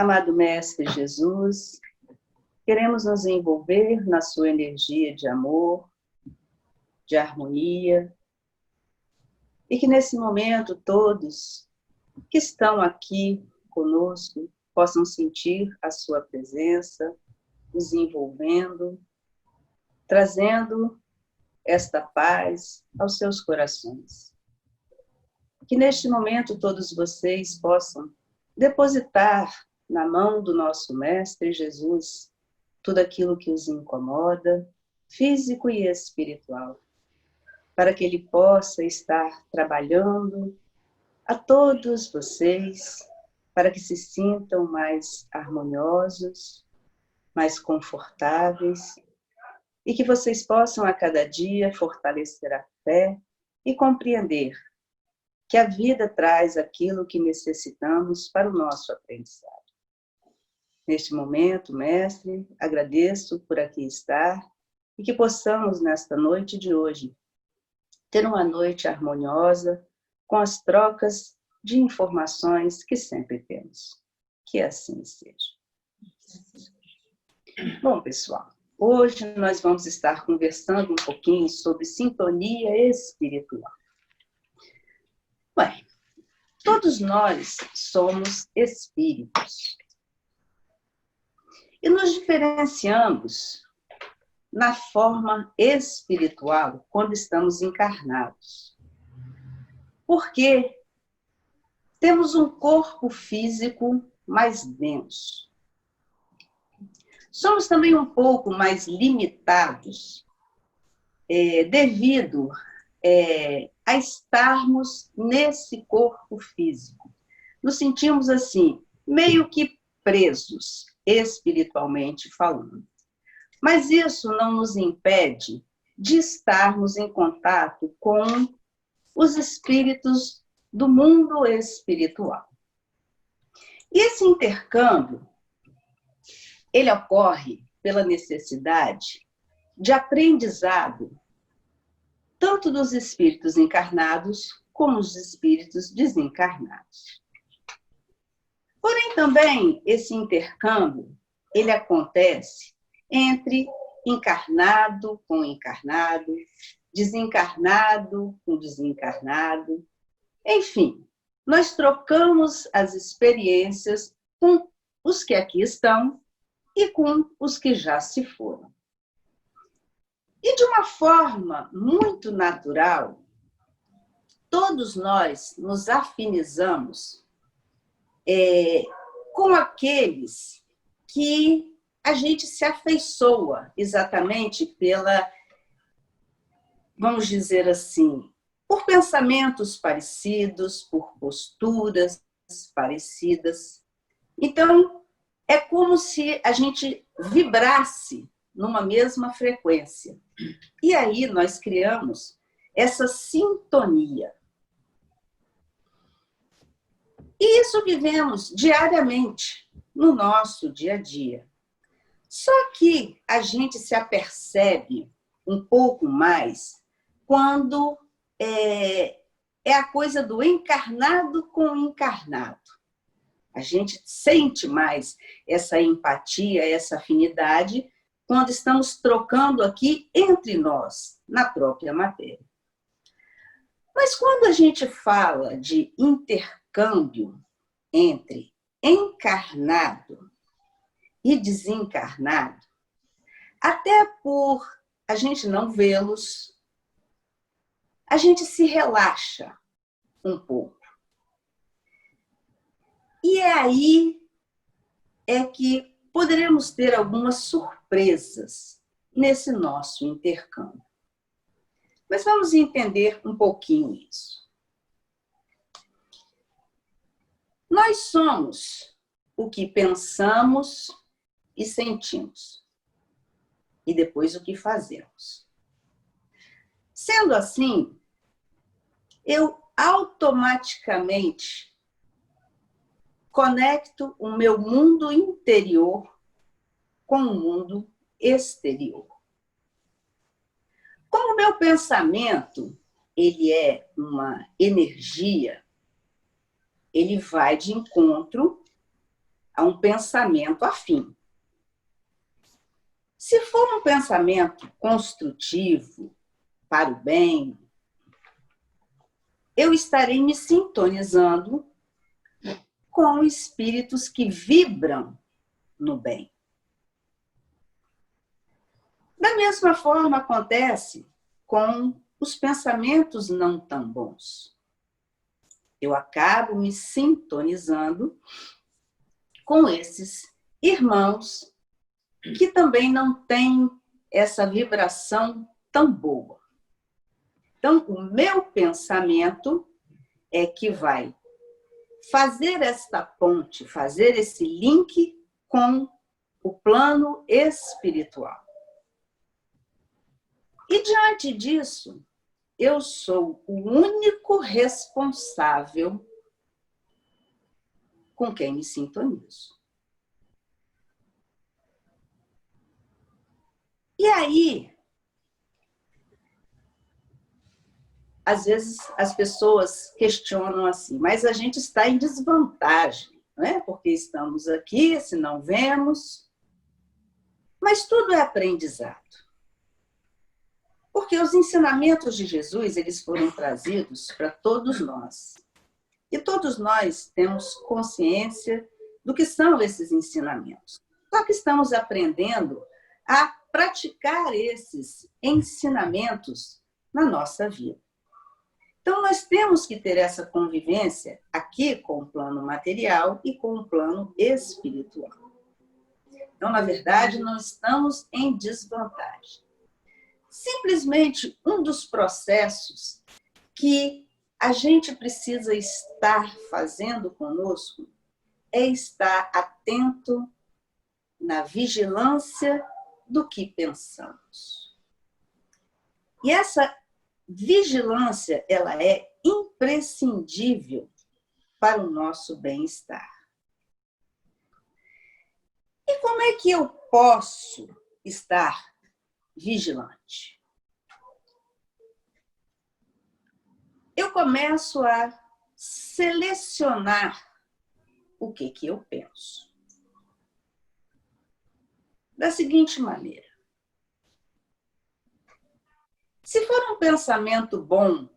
Amado Mestre Jesus, queremos nos envolver na sua energia de amor, de harmonia, e que nesse momento todos que estão aqui conosco possam sentir a sua presença, nos envolvendo, trazendo esta paz aos seus corações. Que neste momento todos vocês possam depositar na mão do nosso Mestre Jesus tudo aquilo que os incomoda, físico e espiritual, para que Ele possa estar trabalhando a todos vocês, para que se sintam mais harmoniosos, mais confortáveis, e que vocês possam a cada dia fortalecer a fé e compreender que a vida traz aquilo que necessitamos para o nosso aprendizado. Neste momento, Mestre, agradeço por aqui estar e que possamos, nesta noite de hoje, ter uma noite harmoniosa com as trocas de informações que sempre temos. Que assim seja. Bom, pessoal, hoje nós vamos estar conversando um pouquinho sobre sintonia espiritual. Bem, todos nós somos espíritos. E nos diferenciamos na forma espiritual quando estamos encarnados. Porque temos um corpo físico mais denso. Somos também um pouco mais limitados devido a estarmos nesse corpo físico. Nos sentimos assim, meio que presos, espiritualmente falando. Mas isso não nos impede de estarmos em contato com os espíritos do mundo espiritual. E esse intercâmbio, ele ocorre pela necessidade de aprendizado tanto dos espíritos encarnados como dos espíritos desencarnados. Porém, também, esse intercâmbio, ele acontece entre encarnado com encarnado, desencarnado com desencarnado. Enfim, nós trocamos as experiências com os que aqui estão e com os que já se foram. E de uma forma muito natural, todos nós nos afinizamos com aqueles que a gente se afeiçoa exatamente vamos dizer assim, por pensamentos parecidos, por posturas parecidas. Então, é como se a gente vibrasse numa mesma frequência. E aí nós criamos essa sintonia. E isso vivemos diariamente no nosso dia a dia. Só que a gente se apercebe um pouco mais quando é a coisa do encarnado com o encarnado. A gente sente mais essa empatia, essa afinidade, quando estamos trocando aqui entre nós, na própria matéria. Mas quando a gente fala de intercâmbio entre encarnado e desencarnado, até por a gente não vê-los, a gente se relaxa um pouco. E aí que poderemos ter algumas surpresas nesse nosso intercâmbio. Mas vamos entender um pouquinho isso. Nós somos o que pensamos e sentimos, e depois o que fazemos. Sendo assim, eu automaticamente conecto o meu mundo interior com o mundo exterior. Como o meu pensamento, ele é uma energia, ele vai de encontro a um pensamento afim. Se for um pensamento construtivo, para o bem, eu estarei me sintonizando com espíritos que vibram no bem. Da mesma forma acontece com os pensamentos não tão bons. Eu acabo me sintonizando com esses irmãos que também não têm essa vibração tão boa. Então, o meu pensamento é que vai fazer esta ponte, fazer esse link com o plano espiritual. E diante disso, eu sou o único responsável com quem me sintonizo. E aí, às vezes as pessoas questionam assim, mas a gente está em desvantagem, não é? Porque estamos aqui, se não vemos. Mas tudo é aprendizado. Porque os ensinamentos de Jesus, eles foram trazidos para todos nós. E todos nós temos consciência do que são esses ensinamentos. Só que estamos aprendendo a praticar esses ensinamentos na nossa vida. Então, nós temos que ter essa convivência aqui com o plano material e com o plano espiritual. Então, na verdade, não estamos em desvantagem. Simplesmente um dos processos que a gente precisa estar fazendo conosco é estar atento na vigilância do que pensamos. E essa vigilância, ela é imprescindível para o nosso bem-estar. E como é que eu posso estar vigilante? Eu começo a selecionar o que eu penso. Da seguinte maneira: se for um pensamento bom,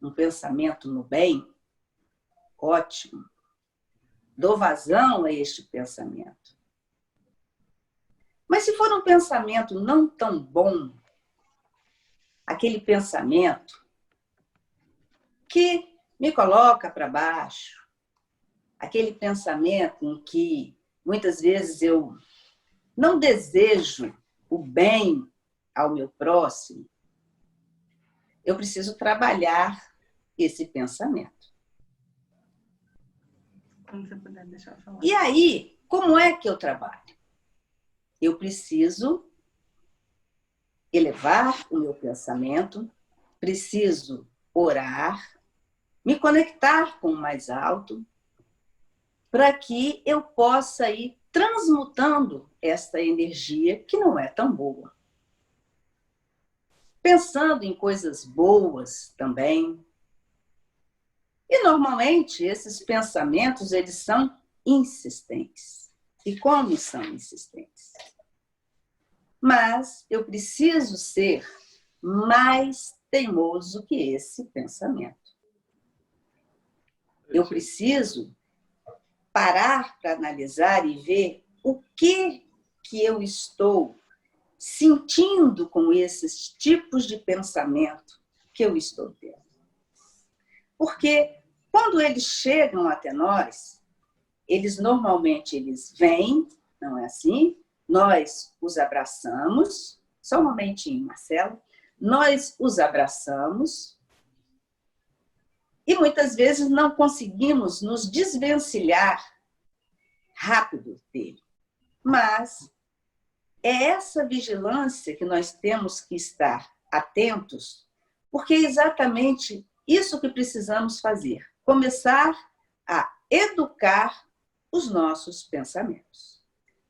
um pensamento no bem, ótimo, dou vazão a este pensamento. Mas se for um pensamento não tão bom, aquele pensamento que me coloca para baixo, aquele pensamento em que muitas vezes eu não desejo o bem ao meu próximo, eu preciso trabalhar esse pensamento. Quando você puder deixar eu falar. E aí, como é que eu trabalho? Eu preciso elevar o meu pensamento, preciso orar, me conectar com o mais alto, para que eu possa ir transmutando esta energia que não é tão boa. Pensando em coisas boas também. E normalmente esses pensamentos, eles são insistentes. E como são insistentes? Mas eu preciso ser mais teimoso que esse pensamento. Eu preciso parar para analisar e ver o que eu estou sentindo com esses tipos de pensamento que eu estou tendo. Porque quando eles chegam até nós, normalmente vêm, não é assim? Nós os abraçamos, só um momentinho, Marcelo, nós os abraçamos e muitas vezes não conseguimos nos desvencilhar rápido dele. Mas é essa vigilância que nós temos que estar atentos, porque é exatamente isso que precisamos fazer. Começar a educar os nossos pensamentos.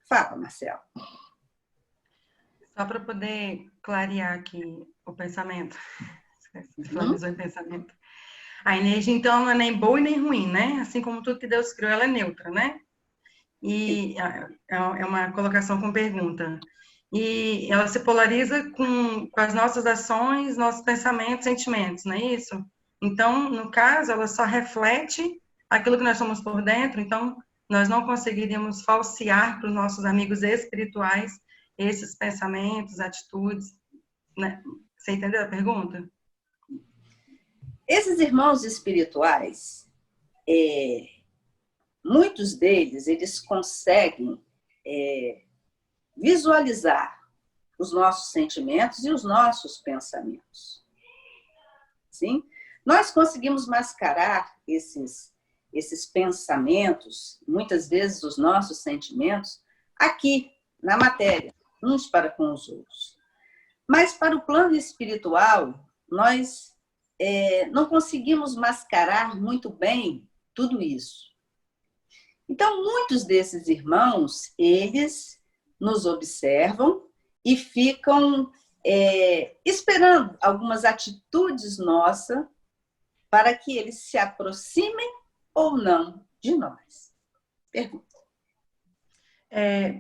Fala, Marcelo. Só para poder clarear aqui o pensamento. Finalizou em pensamento. A energia, então, não é nem boa e nem ruim, né? Assim como tudo que Deus criou, ela é neutra, né? E é uma colocação com pergunta. E ela se polariza com as nossas ações, nossos pensamentos, sentimentos, não é isso? Então, no caso, ela só reflete aquilo que nós somos por dentro, então nós não conseguiríamos falsear para os nossos amigos espirituais esses pensamentos, atitudes, né? Você entendeu a pergunta? Esses irmãos espirituais, muitos deles, eles conseguem visualizar os nossos sentimentos e os nossos pensamentos. Sim? Nós conseguimos mascarar esses pensamentos, muitas vezes os nossos sentimentos, aqui, na matéria, uns para com os outros. Mas para o plano espiritual, nós não conseguimos mascarar muito bem tudo isso. Então, muitos desses irmãos, eles nos observam e ficam esperando algumas atitudes nossas para que eles se aproximem ou não de nós. Pergunta.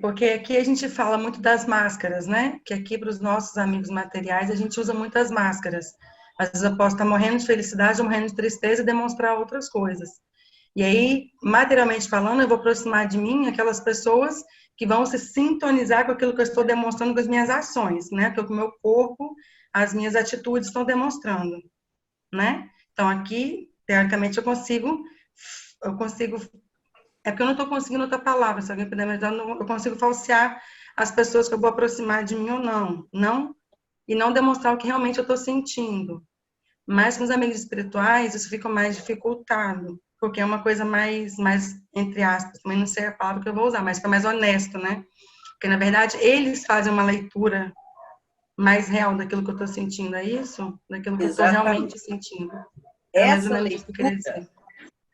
Porque aqui a gente fala muito das máscaras, né? Que aqui para os nossos amigos materiais a gente usa muitas máscaras. Às vezes eu posso estar morrendo de felicidade, morrendo de tristeza e demonstrar outras coisas. E aí, materialmente falando, eu vou aproximar de mim aquelas pessoas que vão se sintonizar com aquilo que eu estou demonstrando com as minhas ações, né? Que o meu corpo, as minhas atitudes estão demonstrando, né? Então aqui, teoricamente, eu consigo é porque eu não estou conseguindo outra palavra, se alguém puder me ajudar, eu consigo falsear as pessoas que eu vou aproximar de mim ou não, e não demonstrar o que realmente eu estou sentindo. Mas com os amigos espirituais, isso fica mais dificultado, porque é uma coisa mais, entre aspas, também não sei a palavra que eu vou usar, mas fica mais honesto, né? Porque, na verdade, eles fazem uma leitura mais real daquilo que eu estou sentindo, é isso? Daquilo que eu estou realmente sentindo. É mais ou menos isso que eu queria dizer.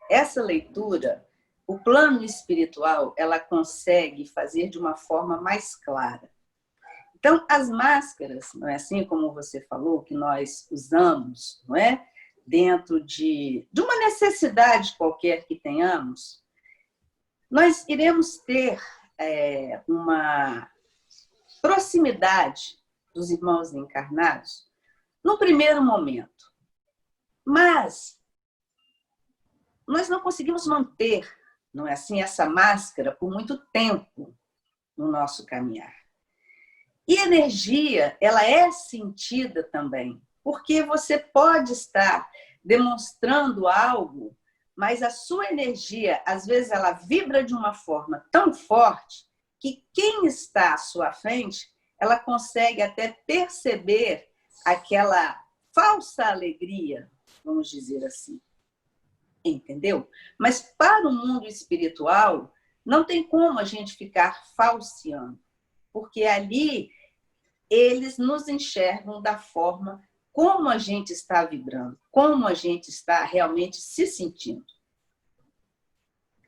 Essa leitura, o plano espiritual, ela consegue fazer de uma forma mais clara. Então, as máscaras, não é assim como você falou, que nós usamos, não é? Dentro de uma necessidade qualquer que tenhamos, nós iremos ter uma proximidade dos irmãos encarnados no primeiro momento. Mas nós não conseguimos manter, não é assim, essa máscara por muito tempo no nosso caminhar. E a energia, ela é sentida também, porque você pode estar demonstrando algo, mas a sua energia, às vezes, ela vibra de uma forma tão forte que quem está à sua frente, ela consegue até perceber aquela falsa alegria, vamos dizer assim. Entendeu? Mas para o mundo espiritual, não tem como a gente ficar falseando, porque ali eles nos enxergam da forma como a gente está vibrando, como a gente está realmente se sentindo.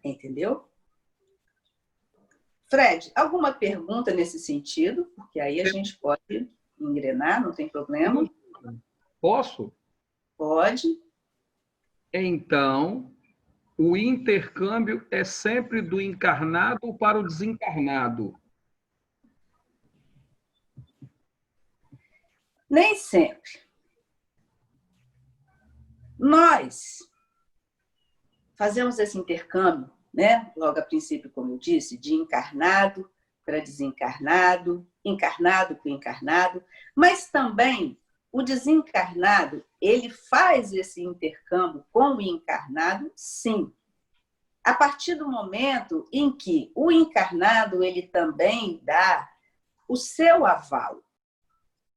Entendeu? Fred, alguma pergunta nesse sentido? Porque aí a gente pode engrenar, não tem problema. Posso? Pode. Então, o intercâmbio é sempre do encarnado para o desencarnado? Nem sempre. Nós fazemos esse intercâmbio, né? Logo a princípio, como eu disse, de encarnado para desencarnado, encarnado para encarnado, mas também o desencarnado, ele faz esse intercâmbio com o encarnado, sim. A partir do momento em que o encarnado, ele também dá o seu aval,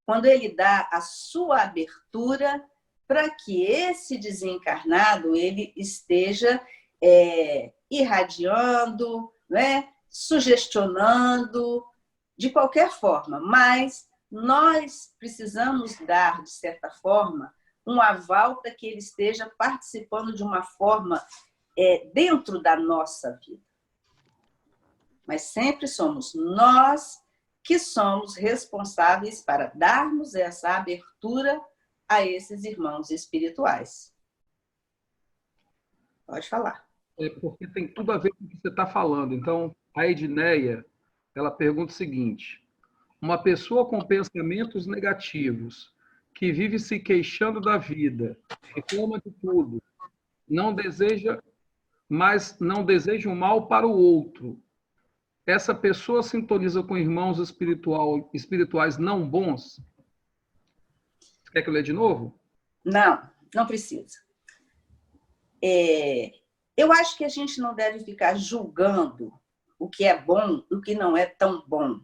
quando ele dá a sua abertura para que esse desencarnado ele esteja irradiando, né, sugestionando, de qualquer forma, mas nós precisamos dar, de certa forma, um aval para que ele esteja participando de uma forma dentro da nossa vida. Mas sempre somos nós que somos responsáveis para darmos essa abertura a esses irmãos espirituais. Pode falar. É porque tem tudo a ver com o que você está falando. Então, a Edneia, ela pergunta o seguinte: uma pessoa com pensamentos negativos, que vive se queixando da vida, reclama de tudo, não deseja, mas não deseja o mal para o outro. Essa pessoa sintoniza com irmãos espirituais não bons? Você quer que eu leia de novo? Não, não precisa. Eu acho que a gente não deve ficar julgando o que é bom e o que não é tão bom.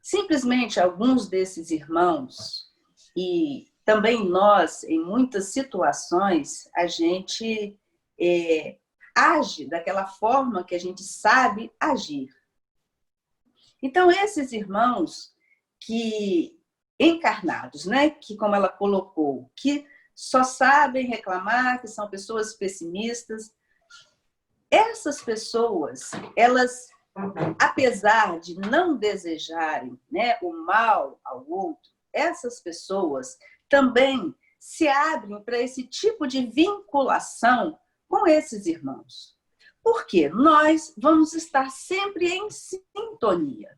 Simplesmente alguns desses irmãos, e também nós, em muitas situações, a gente age daquela forma que a gente sabe agir. Então, esses irmãos que encarnados, né, que como ela colocou, que só sabem reclamar, que são pessoas pessimistas, essas pessoas, elas, apesar de não desejarem, né, o mal ao outro, essas pessoas também se abrem para esse tipo de vinculação com esses irmãos. Porque nós vamos estar sempre em sintonia.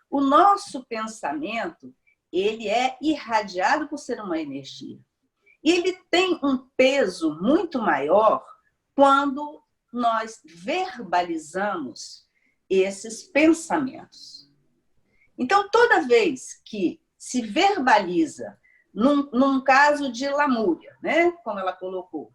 O nosso pensamento, ele é irradiado por ser uma energia. E ele tem um peso muito maior quando nós verbalizamos esses pensamentos. Então, toda vez que se verbaliza, num caso de lamúria, né, como ela colocou,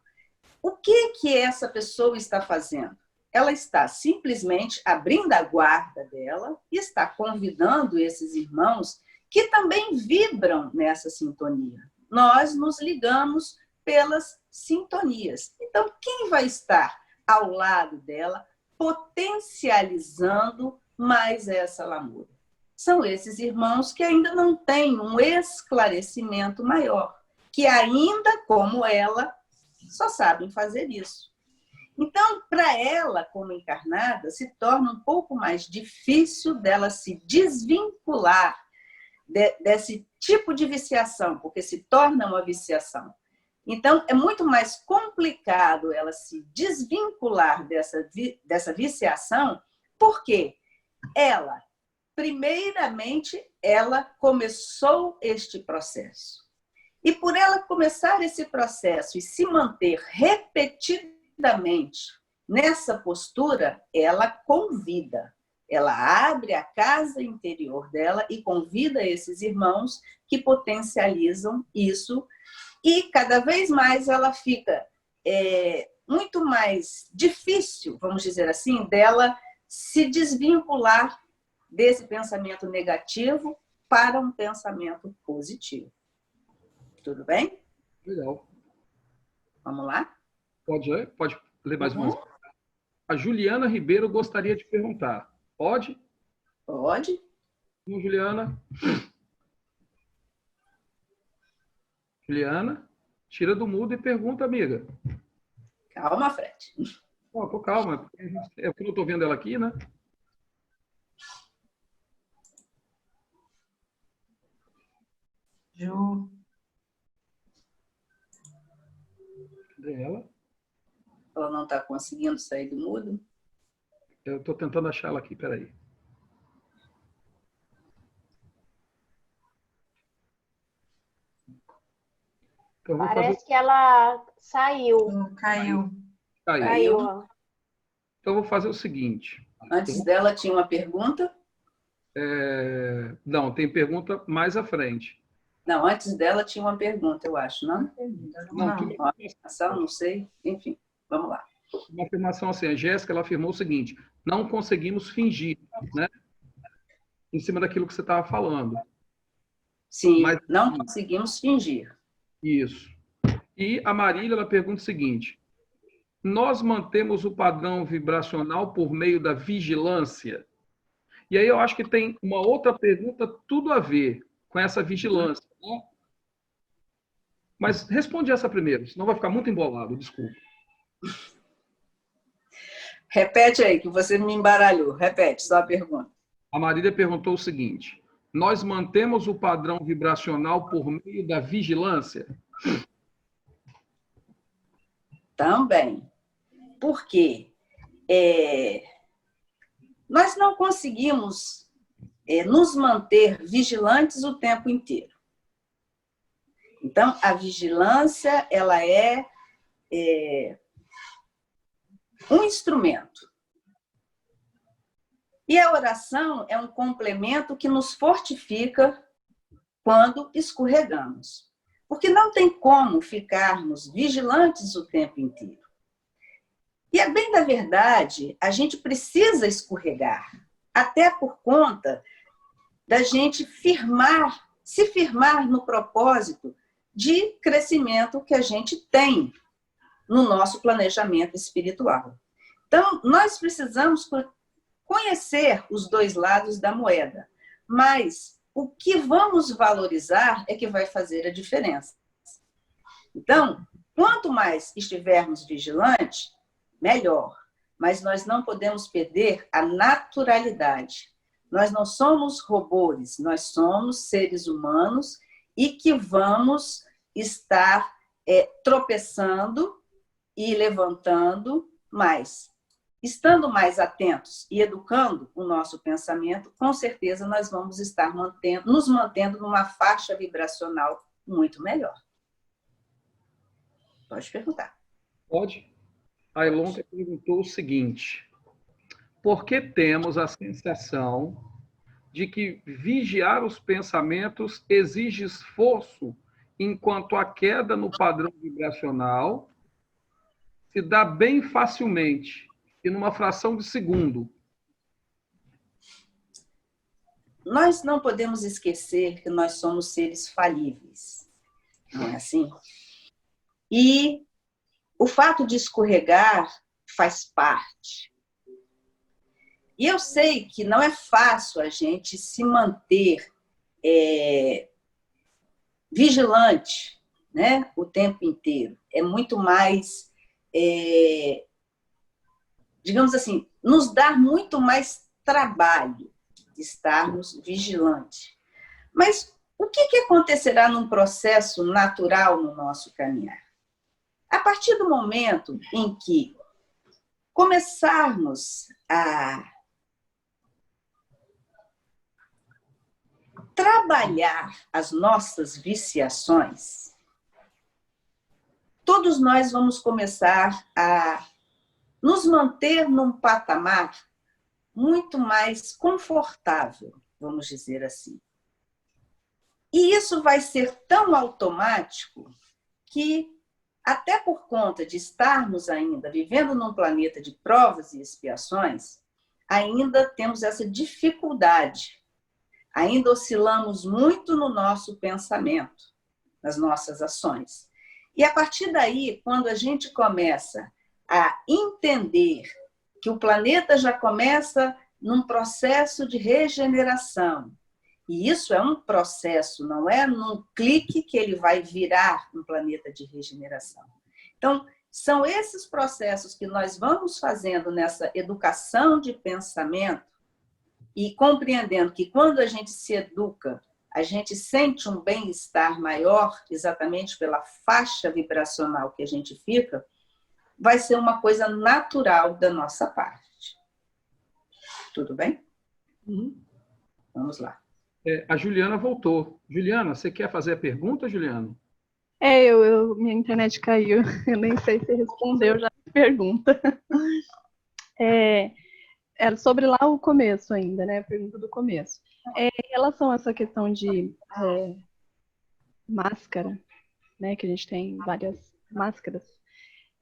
o que essa pessoa está fazendo? Ela está simplesmente abrindo a guarda dela e está convidando esses irmãos que também vibram nessa sintonia. Nós nos ligamos pelas sintonias. Então, quem vai estar ao lado dela, potencializando mais essa lamúria? São esses irmãos que ainda não têm um esclarecimento maior, que ainda, como ela, só sabem fazer isso. Então, para ela, como encarnada, se torna um pouco mais difícil dela se desvincular desse tipo de viciação, porque se torna uma viciação. Então, é muito mais complicado ela se desvincular dessa viciação, porque ela, primeiramente, ela começou este processo. E por ela começar esse processo e se manter repetidamente nessa postura, ela convida. Ela abre a casa interior dela e convida esses irmãos que potencializam isso. E cada vez mais ela fica muito mais difícil, vamos dizer assim, dela se desvincular desse pensamento negativo para um pensamento positivo. Tudo bem? Legal. Vamos lá? Pode ler mais uma vez. A Juliana Ribeiro gostaria de perguntar. Pode? Pode. Juliana. Juliana, tira do mudo e pergunta, amiga. Calma, Fred. Tô calma. É porque eu estou vendo ela aqui, né? Ju. Cadê ela? Ela não está conseguindo sair do mudo? Eu estou tentando achar ela aqui, peraí. Então, parece que ela saiu. Caiu. Caiu. Então, eu vou fazer o seguinte. Antes dela tinha uma pergunta? Não, tem pergunta mais à frente. Não, antes dela tinha uma pergunta, eu acho, não? Não sei. Enfim, vamos lá. Uma afirmação assim, a Jéssica, ela afirmou o seguinte: não conseguimos fingir, né? Em cima daquilo que você estava falando. Sim, mas não conseguimos fingir. Isso. E a Marília, ela pergunta o seguinte: nós mantemos o padrão vibracional por meio da vigilância? E aí eu acho que tem uma outra pergunta tudo a ver com essa vigilância, né? Mas responde essa primeiro, senão vai ficar muito embolado, desculpa. Repete aí, que você me embaralhou. Repete só a pergunta. A Marília perguntou o seguinte: nós mantemos o padrão vibracional por meio da vigilância? Também. Porque nós não conseguimos nos manter vigilantes o tempo inteiro. Então, a vigilância, ela é um instrumento. E a oração é um complemento que nos fortifica quando escorregamos. Porque não tem como ficarmos vigilantes o tempo inteiro. E é bem da verdade, a gente precisa escorregar, até por conta da gente se firmar no propósito de crescimento que a gente tem no nosso planejamento espiritual. Então, nós precisamos conhecer os dois lados da moeda, mas o que vamos valorizar é que vai fazer a diferença. Então, quanto mais estivermos vigilantes, melhor. Mas nós não podemos perder a naturalidade. Nós não somos robôs, nós somos seres humanos e que vamos estar tropeçando e levantando mais. Estando mais atentos e educando o nosso pensamento, com certeza nós vamos estar nos mantendo numa faixa vibracional muito melhor. Pode perguntar. Pode. A Ilonka perguntou o seguinte: por que temos a sensação de que vigiar os pensamentos exige esforço, enquanto a queda no padrão vibracional se dá bem facilmente e numa fração de segundo? Nós não podemos esquecer que nós somos seres falíveis, não é assim? E o fato de escorregar faz parte. E eu sei que não é fácil a gente se manter vigilante, né, o tempo inteiro. É muito mais, digamos assim, nos dá muito mais trabalho estarmos vigilantes. Mas o que acontecerá num processo natural no nosso caminhar? A partir do momento em que começarmos a trabalhar as nossas viciações, todos nós vamos começar a nos manter num patamar muito mais confortável, vamos dizer assim. E isso vai ser tão automático que, até por conta de estarmos ainda vivendo num planeta de provas e expiações, ainda temos essa dificuldade. Ainda oscilamos muito no nosso pensamento, nas nossas ações. E a partir daí, quando a gente começa a entender que o planeta já começa num processo de regeneração, e isso é um processo, não é num clique que ele vai virar um planeta de regeneração. Então, são esses processos que nós vamos fazendo nessa educação de pensamento e compreendendo que quando a gente se educa, a gente sente um bem-estar maior, exatamente pela faixa vibracional que a gente fica, vai ser uma coisa natural da nossa parte. Tudo bem? Uhum. Vamos lá. A Juliana voltou. Juliana, você quer fazer a pergunta, Juliana? Minha internet caiu. Eu nem sei se respondeu já a pergunta. Era sobre lá o começo ainda, né? A pergunta do começo. Em relação a essa questão de máscara, né? Que a gente tem várias máscaras.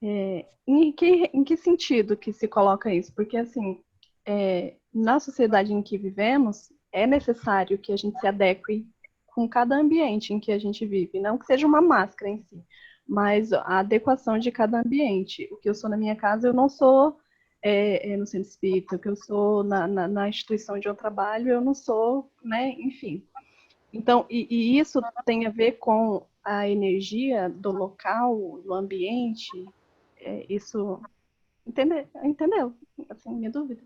Em que sentido que se coloca isso? Porque, assim, na sociedade em que vivemos, é necessário que a gente se adeque com cada ambiente em que a gente vive. Não que seja uma máscara em si, mas a adequação de cada ambiente. O que eu sou na minha casa, eu não sou no centro espírita. O que eu sou na instituição de onde eu trabalho, eu não sou, né? Enfim. Então, e isso tem a ver com a energia do local, do ambiente. Isso... Entendeu? Assim, minha dúvida.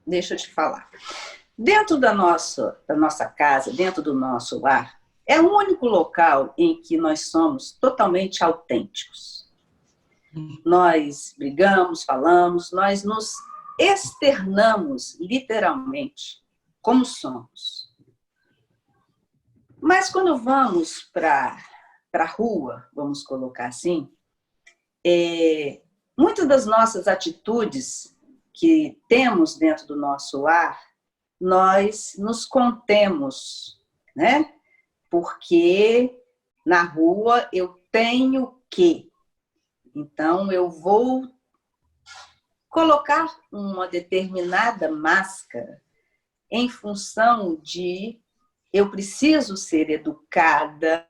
Deixa eu te falar. Dentro da nossa casa, dentro do nosso lar, é o único local em que nós somos totalmente autênticos. nós brigamos, falamos, nós nos externamos literalmente como somos. Mas quando vamos para a rua, vamos colocar assim, muitas das nossas atitudes que temos dentro do nosso lar, nós nos contemos, né? Porque na rua eu tenho que. Então, eu vou colocar uma determinada máscara em função de eu preciso ser educada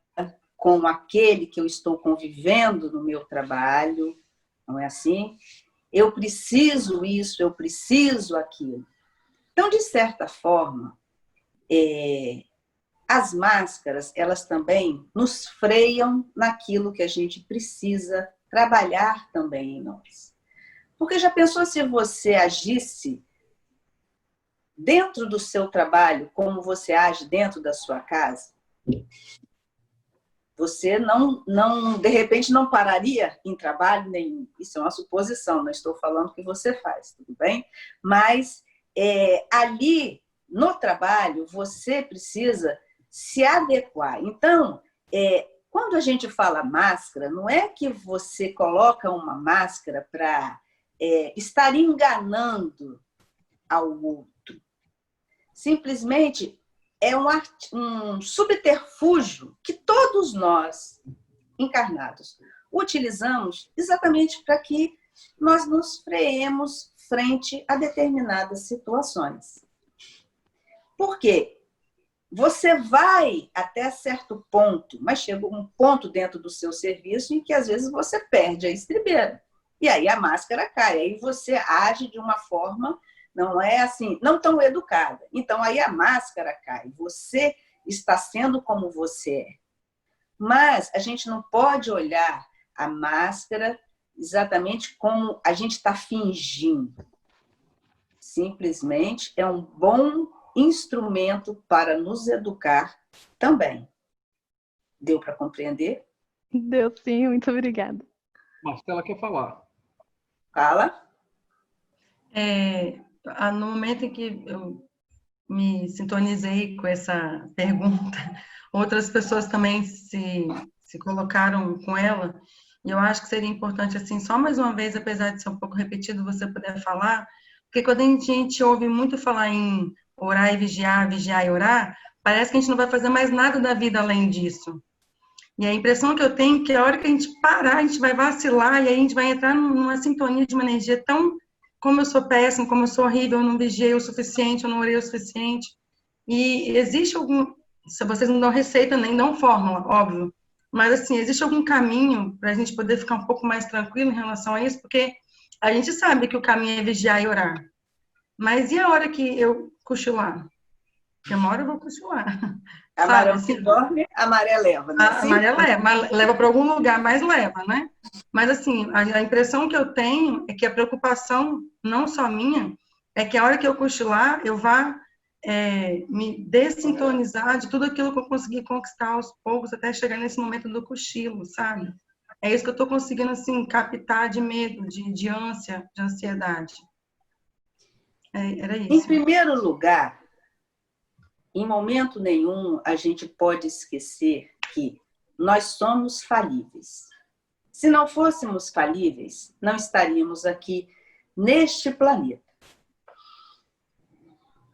com aquele que eu estou convivendo no meu trabalho, não é assim? Eu preciso isso, eu preciso aquilo. Então, de certa forma, as máscaras, elas também nos freiam naquilo que a gente precisa trabalhar também em nós. Porque já pensou se você agisse dentro do seu trabalho como você age dentro da sua casa? Você de repente, não pararia em trabalho nenhum. Isso é uma suposição, não estou falando o que você faz, tudo bem? Mas ali, no trabalho, você precisa se adequar. Então, quando a gente fala máscara, não é que você coloca uma máscara para estar enganando ao outro. Simplesmente é um subterfúgio que todos nós, encarnados, utilizamos exatamente para que nós nos freemos frente a determinadas situações. Por quê? Você vai até certo ponto, mas chega um ponto dentro do seu serviço em que às vezes você perde a estribeira. E aí a máscara cai, aí você age de uma forma, não é assim, não tão educada. Então aí a máscara cai, você está sendo como você é. Mas a gente não pode olhar a máscara exatamente como a gente está fingindo. Simplesmente é um bom instrumento para nos educar também. Deu para compreender? Deu sim, muito obrigada. Marcela quer falar. Fala. No momento em que eu me sintonizei com essa pergunta, outras pessoas também se colocaram com ela, e eu acho que seria importante, assim, só mais uma vez, apesar de ser um pouco repetido, você puder falar, porque quando a gente ouve muito falar em orar e vigiar, vigiar e orar, parece que a gente não vai fazer mais nada da vida além disso. E a impressão que eu tenho é que a hora que a gente parar, a gente vai vacilar e aí a gente vai entrar numa sintonia de uma energia tão... Como eu sou péssima, como eu sou horrível, eu não vigiei o suficiente, eu não orei o suficiente. E existe algum... Se vocês não dão receita, nem dão fórmula, óbvio. Mas, assim, existe algum caminho para a gente poder ficar um pouco mais tranquilo em relação a isso? Porque a gente sabe que o caminho é vigiar e orar. Mas e a hora que eu cochilar? Porque uma hora eu vou cochilar. A maré que dorme, a maré leva. Não é assim? A maré leva para algum lugar, mas leva, né? Mas, assim, a impressão que eu tenho é que a preocupação, não só minha, é que a hora que eu cochilar, eu vá me dessintonizar de tudo aquilo que eu consegui conquistar aos poucos, até chegar nesse momento do cochilo, sabe? É isso que eu estou conseguindo, assim, captar de medo, de ânsia, de ansiedade. Era isso. Em primeiro lugar, em momento nenhum a gente pode esquecer que nós somos falíveis. Se não fôssemos falíveis, não estaríamos aqui neste planeta.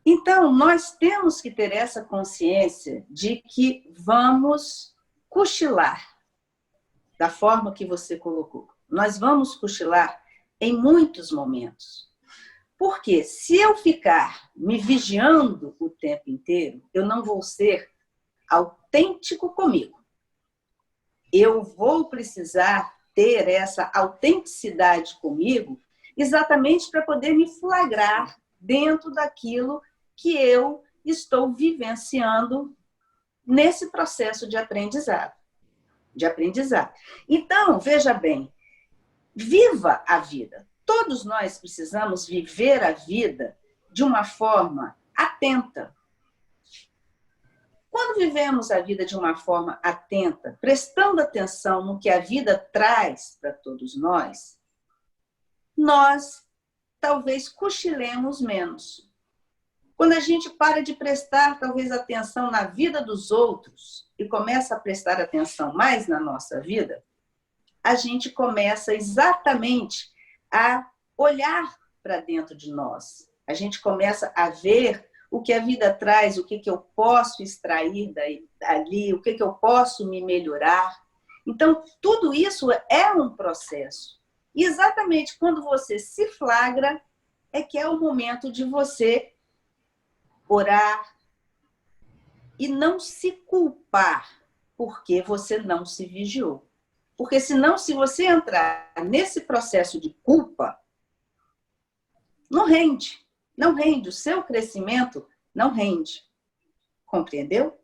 Então, nós temos que ter essa consciência de que vamos cochilar, da forma que você colocou. Nós vamos cochilar em muitos momentos. Porque se eu ficar me vigiando o tempo inteiro, eu não vou ser autêntico comigo. Eu vou precisar ter essa autenticidade comigo exatamente para poder me flagrar dentro daquilo que eu estou vivenciando nesse processo de aprendizado. Então, veja bem, viva a vida. Todos nós precisamos viver a vida de uma forma atenta. Quando quando vivemos a vida de uma forma atenta, prestando atenção no que a vida traz para todos nós talvez cochilemos menos. Quando a gente para de prestar, talvez, atenção na vida dos outros e começa a prestar atenção mais na nossa vida, a gente começa exatamente a olhar para dentro de nós. A gente começa a ver o que a vida traz, o que eu posso extrair dali, o que eu posso me melhorar. Então, tudo isso é um processo. E exatamente quando você se flagra, é que é o momento de você orar e não se culpar porque você não se vigiou. Porque senão, se você entrar nesse processo de culpa, não rende. Não rende. O seu crescimento não rende. Compreendeu?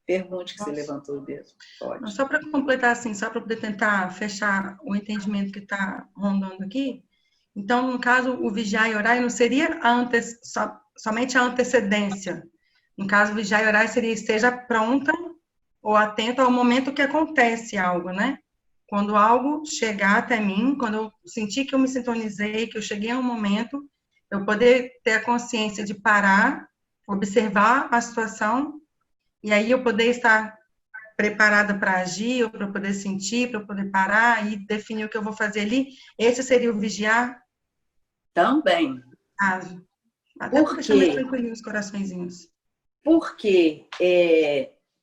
Pergunte, que você levantou o dedo. Pode. Só para completar, assim, só para poder tentar fechar o entendimento que está rondando aqui. Então, no caso, o vigiar e orar não seria somente a antecedência. No caso, vigiar e orar seria esteja pronta ou atento ao momento que acontece algo, né? Quando algo chegar até mim, quando eu sentir que eu me sintonizei, que eu cheguei a um momento, eu poder ter a consciência de parar, observar a situação, e aí eu poder estar preparada para agir, ou para poder sentir, para poder parar e definir o que eu vou fazer ali. Esse seria o vigiar? Também. Até para deixar mais tranquilinho os coraçõezinhos. Porque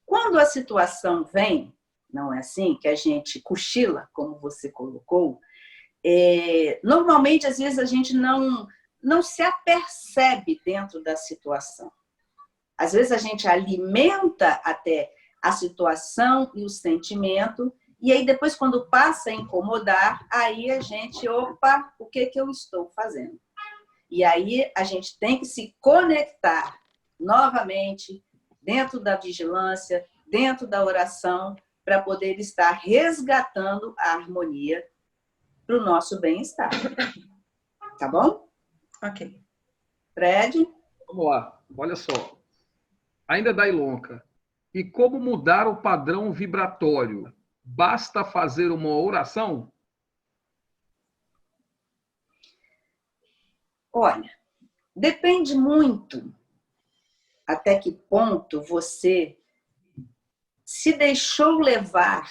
quando a situação vem, não é assim, que a gente cochila, como você colocou, normalmente, às vezes, a gente não se apercebe dentro da situação. Às vezes, a gente alimenta até a situação e o sentimento, e aí depois, quando passa a incomodar, aí a gente, opa, o que eu estou fazendo? E aí a gente tem que se conectar novamente dentro da vigilância, dentro da oração, para poder estar resgatando a harmonia para o nosso bem-estar. Tá bom? Ok. Fred? Vamos lá, olha só. Ainda da Ilonka. E como mudar o padrão vibratório? Basta fazer uma oração? Olha, depende muito até que ponto você se deixou levar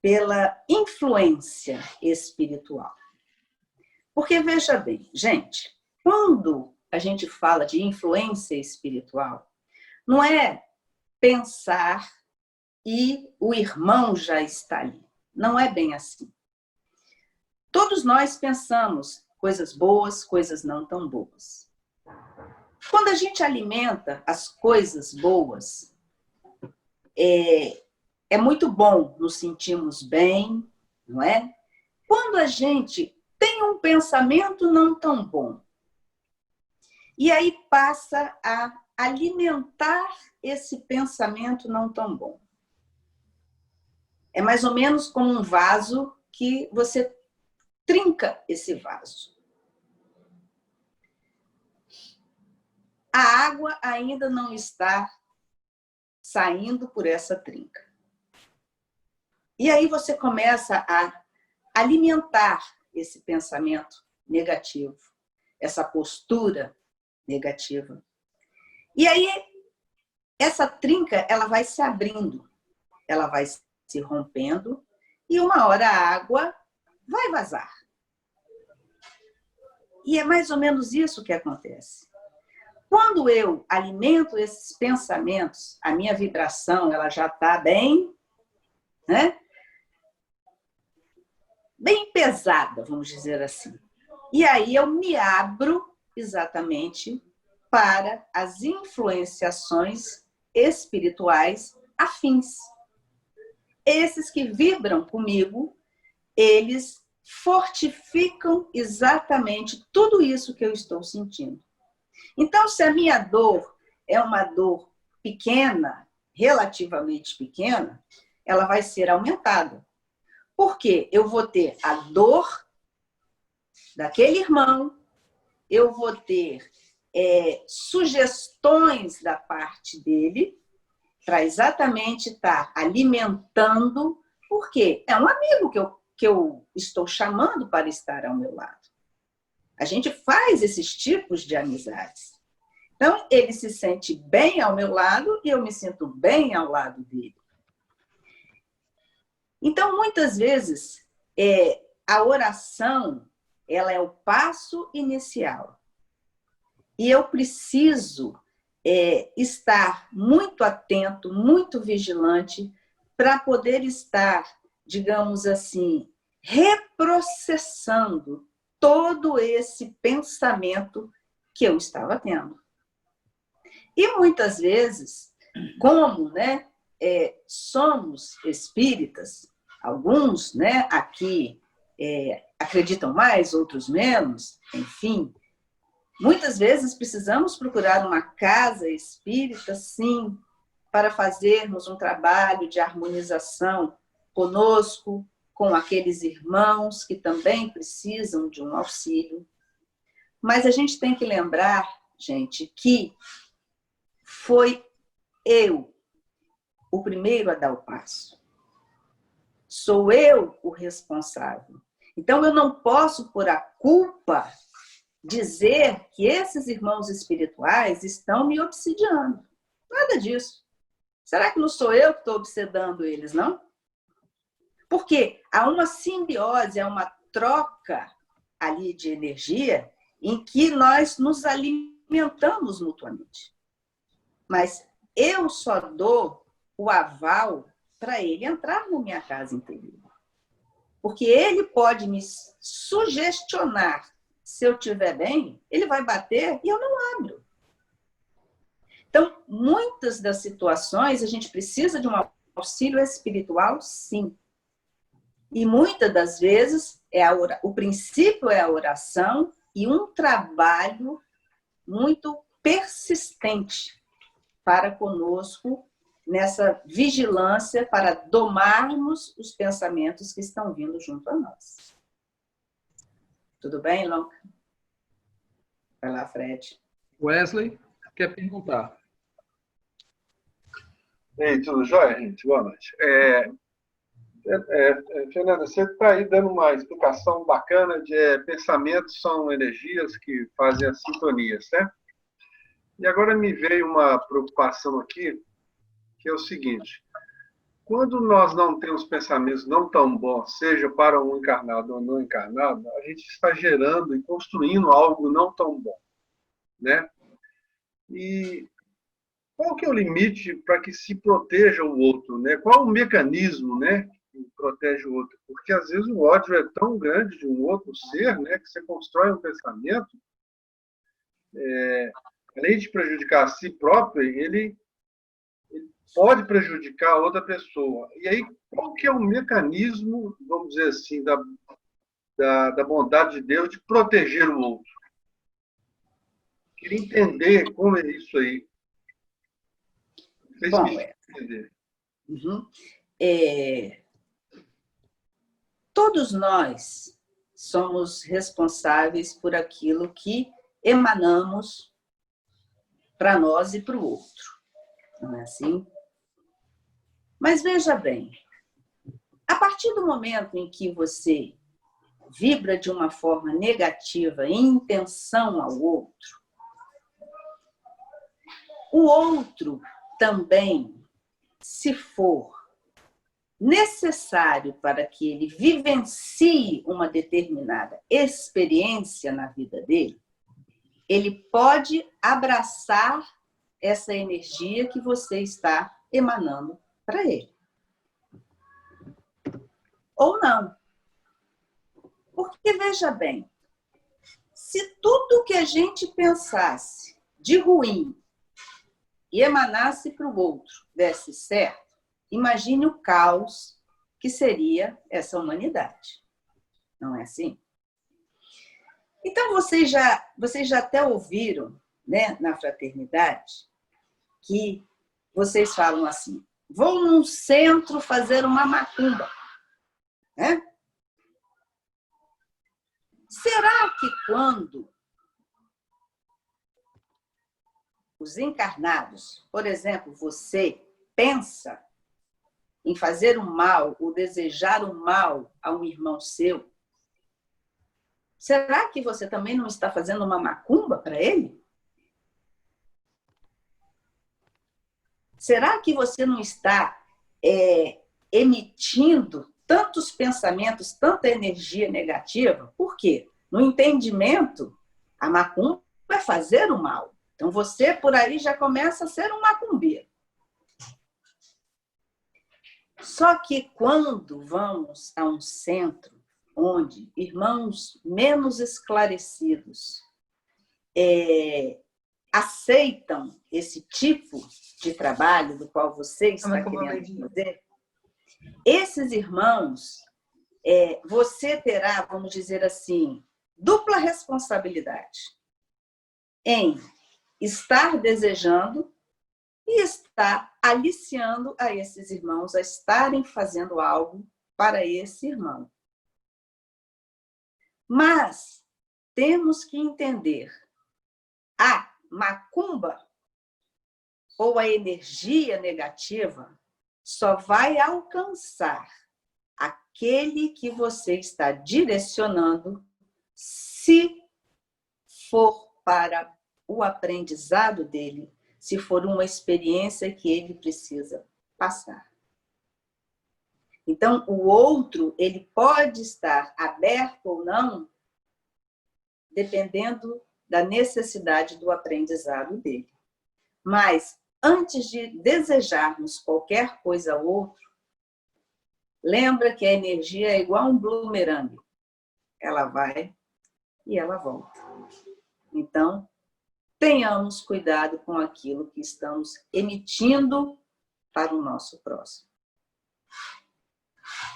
pela influência espiritual. Porque, veja bem, gente, quando a gente fala de influência espiritual, não é pensar e o irmão já está ali. Não é bem assim. Todos nós pensamos coisas boas, coisas não tão boas. Quando a gente alimenta as coisas boas, é muito bom, nos sentimos bem, não é? Quando a gente tem um pensamento não tão bom, e aí passa a alimentar esse pensamento não tão bom. É mais ou menos como um vaso que você trinca esse vaso. A água ainda não está saindo por essa trinca. E aí você começa a alimentar esse pensamento negativo, essa postura negativa. E aí essa trinca, ela vai se abrindo, ela vai se rompendo e uma hora a água vai vazar. E é mais ou menos isso que acontece. Quando eu alimento esses pensamentos, a minha vibração ela já está bem, né? Bem pesada, vamos dizer assim. E aí eu me abro exatamente para as influenciações espirituais afins. Esses que vibram comigo, eles fortificam exatamente tudo isso que eu estou sentindo. Então, se a minha dor é uma dor pequena, relativamente pequena, ela vai ser aumentada. Porque eu vou ter a dor daquele irmão, eu vou ter sugestões da parte dele para exatamente estar alimentando, porque é um amigo que eu estou chamando para estar ao meu lado. A gente faz esses tipos de amizades. Então, ele se sente bem ao meu lado e eu me sinto bem ao lado dele. Então, muitas vezes, a oração, ela é o passo inicial. E eu preciso estar muito atento, muito vigilante, para poder estar, digamos assim, reprocessando todo esse pensamento que eu estava tendo. E muitas vezes, como somos espíritas, alguns aqui acreditam mais, outros menos, enfim, muitas vezes precisamos procurar uma casa espírita, sim, para fazermos um trabalho de harmonização conosco, com aqueles irmãos que também precisam de um auxílio. Mas a gente tem que lembrar, gente, que foi eu o primeiro a dar o passo. Sou eu o responsável. Então, eu não posso, por a culpa, dizer que esses irmãos espirituais estão me obsidiando. Nada disso. Será que não sou eu que estou obsedando eles, não? Porque há uma simbiose, há uma troca ali de energia em que nós nos alimentamos mutuamente. Mas eu só dou o aval para ele entrar na minha casa interior. Porque ele pode me sugestionar. Se eu estiver bem, ele vai bater e eu não abro. Então, muitas das situações, a gente precisa de um auxílio espiritual, sim. E muitas das vezes, o princípio é a oração e um trabalho muito persistente para conosco, nessa vigilância para domarmos os pensamentos que estão vindo junto a nós. Tudo bem, Lonca? Vai lá, Fred. Wesley, quer perguntar? Ei, tudo jóia, gente? Boa noite. Fernanda, você está aí dando uma explicação bacana de pensamentos são energias que fazem as sintonias, né? E agora me veio uma preocupação aqui, que é o seguinte: quando nós não temos pensamentos não tão bons, seja para um encarnado ou não encarnado, a gente está gerando e construindo algo não tão bom, né? E qual que é o limite para que se proteja o outro, né? Qual o mecanismo, né, que protege o outro? Porque às vezes o ódio é tão grande de um outro ser, né, que você constrói um pensamento, além de prejudicar a si próprio, ele pode prejudicar a outra pessoa. E aí, qual que é o mecanismo, vamos dizer assim, da bondade de Deus de proteger o outro? Queria entender como é isso aí. Bom, todos nós somos responsáveis por aquilo que emanamos para nós e para o outro. Não é assim? Mas veja bem, a partir do momento em que você vibra de uma forma negativa em intenção ao outro, o outro também, se for necessário para que ele vivencie uma determinada experiência na vida dele, ele pode abraçar essa energia que você está emanando para ele. Ou não. Porque, veja bem, se tudo que a gente pensasse de ruim e emanasse para o outro desse certo, imagine o caos que seria essa humanidade. Não é assim? Então, vocês já até ouviram, né, na fraternidade, que vocês falam assim: vou num centro fazer uma macumba. Né? Será que quando os encarnados, por exemplo, você pensa em fazer o mal ou desejar o mal a um irmão seu, será que você também não está fazendo uma macumba para ele? Será que você não está emitindo tantos pensamentos, tanta energia negativa? Por quê? No entendimento, a macumba é fazer o mal. Então, você por aí já começa a ser um macumbeiro. Só que quando vamos a um centro onde irmãos menos esclarecidos aceitam esse tipo de trabalho do qual você está querendo fazer, esses irmãos, você terá, vamos dizer assim, dupla responsabilidade em estar desejando e estar aliciando a esses irmãos a estarem fazendo algo para esse irmão. Mas temos que entender, a macumba ou a energia negativa só vai alcançar aquele que você está direcionando se for para o aprendizado dele, se for uma experiência que ele precisa passar. Então, o outro, ele pode estar aberto ou não, dependendo da necessidade do aprendizado dele. Mas, antes de desejarmos qualquer coisa ou outro, lembra que a energia é igual um bumerangue. Ela vai e ela volta. Então, tenhamos cuidado com aquilo que estamos emitindo para o nosso próximo.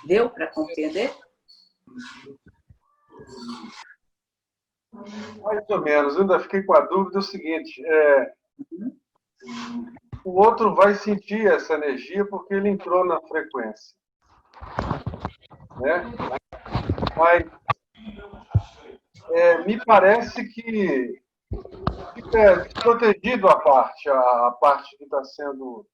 Deu para compreender? Mais ou menos. Eu ainda fiquei com a dúvida do seguinte, o outro vai sentir essa energia porque ele entrou na frequência. Né? Mas me parece que fica desprotegido a parte que está sendo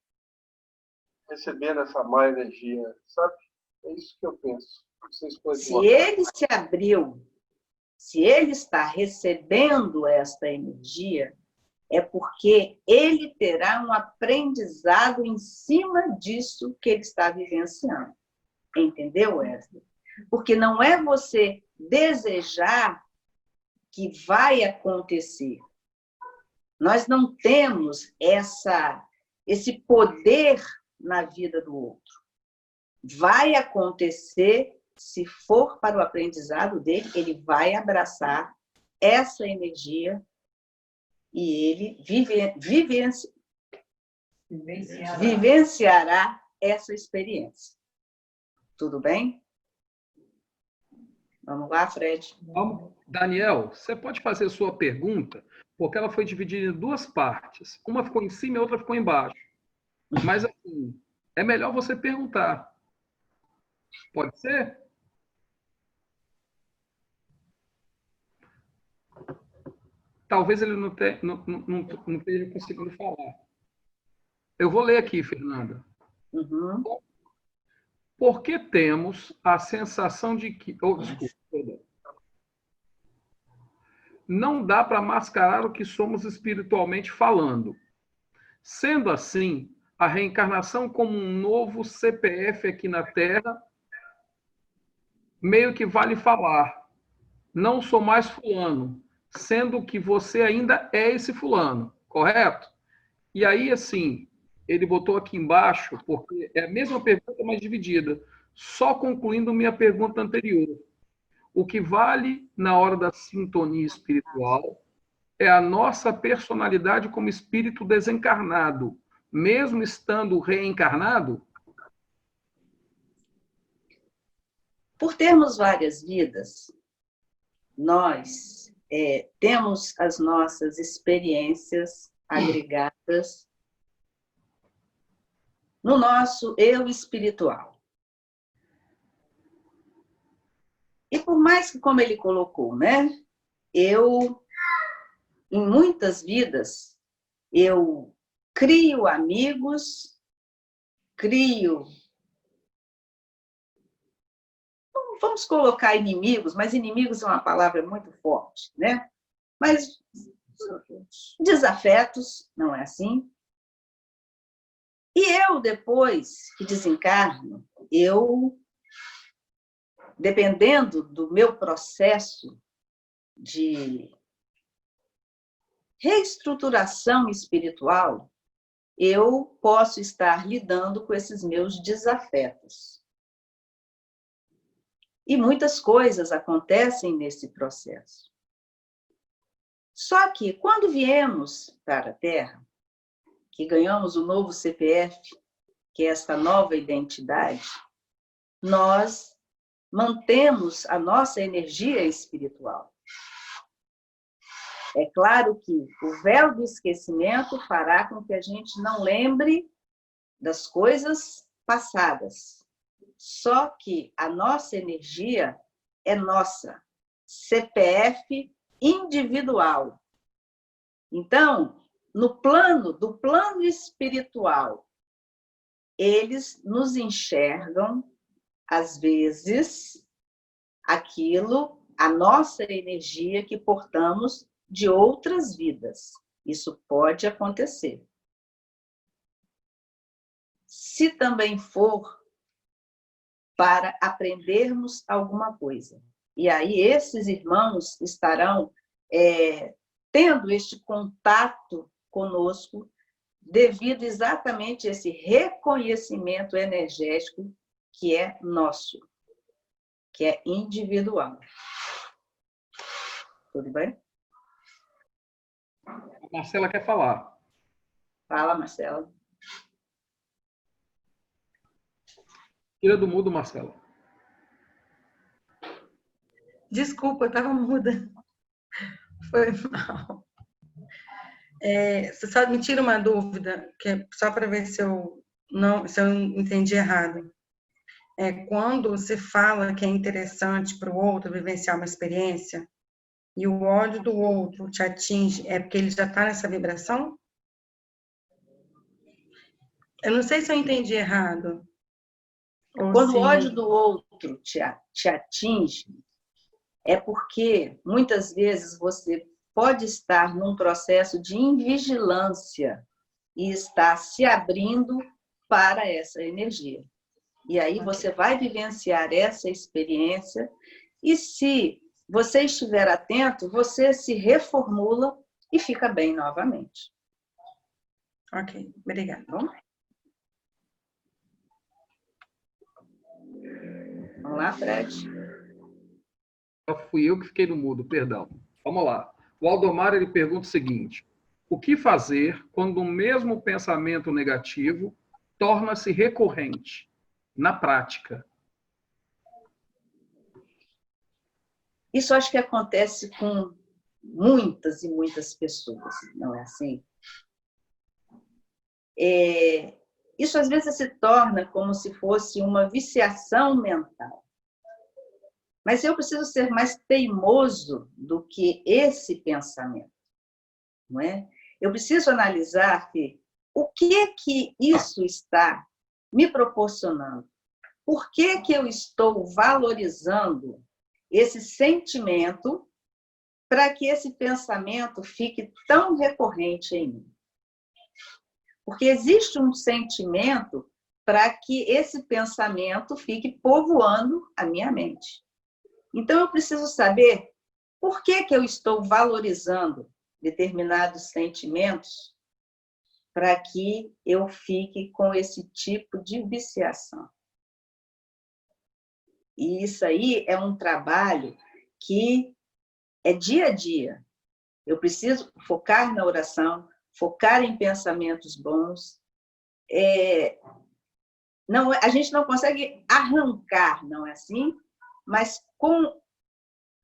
recebendo essa má energia, sabe? É isso que eu penso. Se ele se abriu, se ele está recebendo esta energia, é porque ele terá um aprendizado em cima disso que ele está vivenciando. Entendeu, Wesley? Porque não é você desejar que vai acontecer. Nós não temos esse poder na vida do outro. Vai acontecer, se for para o aprendizado dele, ele vai abraçar essa energia e ele vivenciará essa experiência. Tudo bem? Vamos lá, Fred. Vamos. Daniel, você pode fazer a sua pergunta, porque ela foi dividida em duas partes. Uma ficou em cima e a outra ficou embaixo. Mas, assim, é melhor você perguntar. Pode ser? Talvez ele não esteja conseguindo falar. Eu vou ler aqui, Fernanda. Uhum. Por que temos a sensação de que... desculpa, perdão. Não dá para mascarar o que somos espiritualmente falando. Sendo assim, a reencarnação como um novo CPF aqui na Terra, meio que vale falar. Não sou mais fulano, sendo que você ainda é esse fulano, correto? E aí, assim, ele botou aqui embaixo, porque é a mesma pergunta, mas dividida. Só concluindo minha pergunta anterior. O que vale na hora da sintonia espiritual é a nossa personalidade como espírito desencarnado, mesmo estando reencarnado? Por termos várias vidas, nós temos as nossas experiências agregadas no nosso eu espiritual. E por mais que, como ele colocou, né, eu, em muitas vidas, eu crio amigos, vamos colocar inimigos, mas inimigos é uma palavra muito forte, né? Mas desafetos, não é assim? E eu, depois que desencarno, dependendo do meu processo de reestruturação espiritual, eu posso estar lidando com esses meus desafetos. E muitas coisas acontecem nesse processo. Só que, quando viemos para a Terra, que ganhamos o novo CPF, que é esta nova identidade, nós mantemos a nossa energia espiritual. É claro que o véu do esquecimento fará com que a gente não lembre das coisas passadas. Só que a nossa energia é nossa, CPF individual. Então, do plano espiritual, eles nos enxergam, às vezes, a nossa energia que portamos de outras vidas. Isso pode acontecer. Se também for para aprendermos alguma coisa. E aí esses irmãos estarão tendo este contato conosco devido exatamente a esse reconhecimento energético que é nosso, que é individual. Tudo bem? A Marcela quer falar. Fala, Marcela. Tira do mudo, Marcela. Desculpa, eu estava muda. Foi mal. Você só me tira uma dúvida, que é só para ver se eu entendi errado. Quando você fala que é interessante para o outro vivenciar uma experiência e o ódio do outro te atinge, é porque ele já está nessa vibração? Eu não sei se eu entendi errado. Quando o ódio do outro te atinge, é porque muitas vezes você pode estar num processo de invigilância e está se abrindo para essa energia. E aí você vai vivenciar essa experiência e se você estiver atento, você se reformula e fica bem novamente. Ok, obrigada. Bom? Vamos lá, Fred. Fui eu que fiquei no mudo, perdão. Vamos lá. O Aldomar, ele pergunta o seguinte: o que fazer quando o mesmo pensamento negativo torna-se recorrente na prática? Isso acho que acontece com muitas e muitas pessoas, não é assim? Isso às vezes se torna como se fosse uma viciação mental. Mas eu preciso ser mais teimoso do que esse pensamento, não é? Eu preciso analisar o que isso está me proporcionando. Por que eu estou valorizando esse sentimento para que esse pensamento fique tão recorrente em mim? Porque existe um sentimento para que esse pensamento fique povoando a minha mente. Então, eu preciso saber por que eu estou valorizando determinados sentimentos para que eu fique com esse tipo de viciação. E isso aí é um trabalho que é dia a dia. Eu preciso focar na oração, focar em pensamentos bons. A gente não consegue arrancar, não é assim? Mas com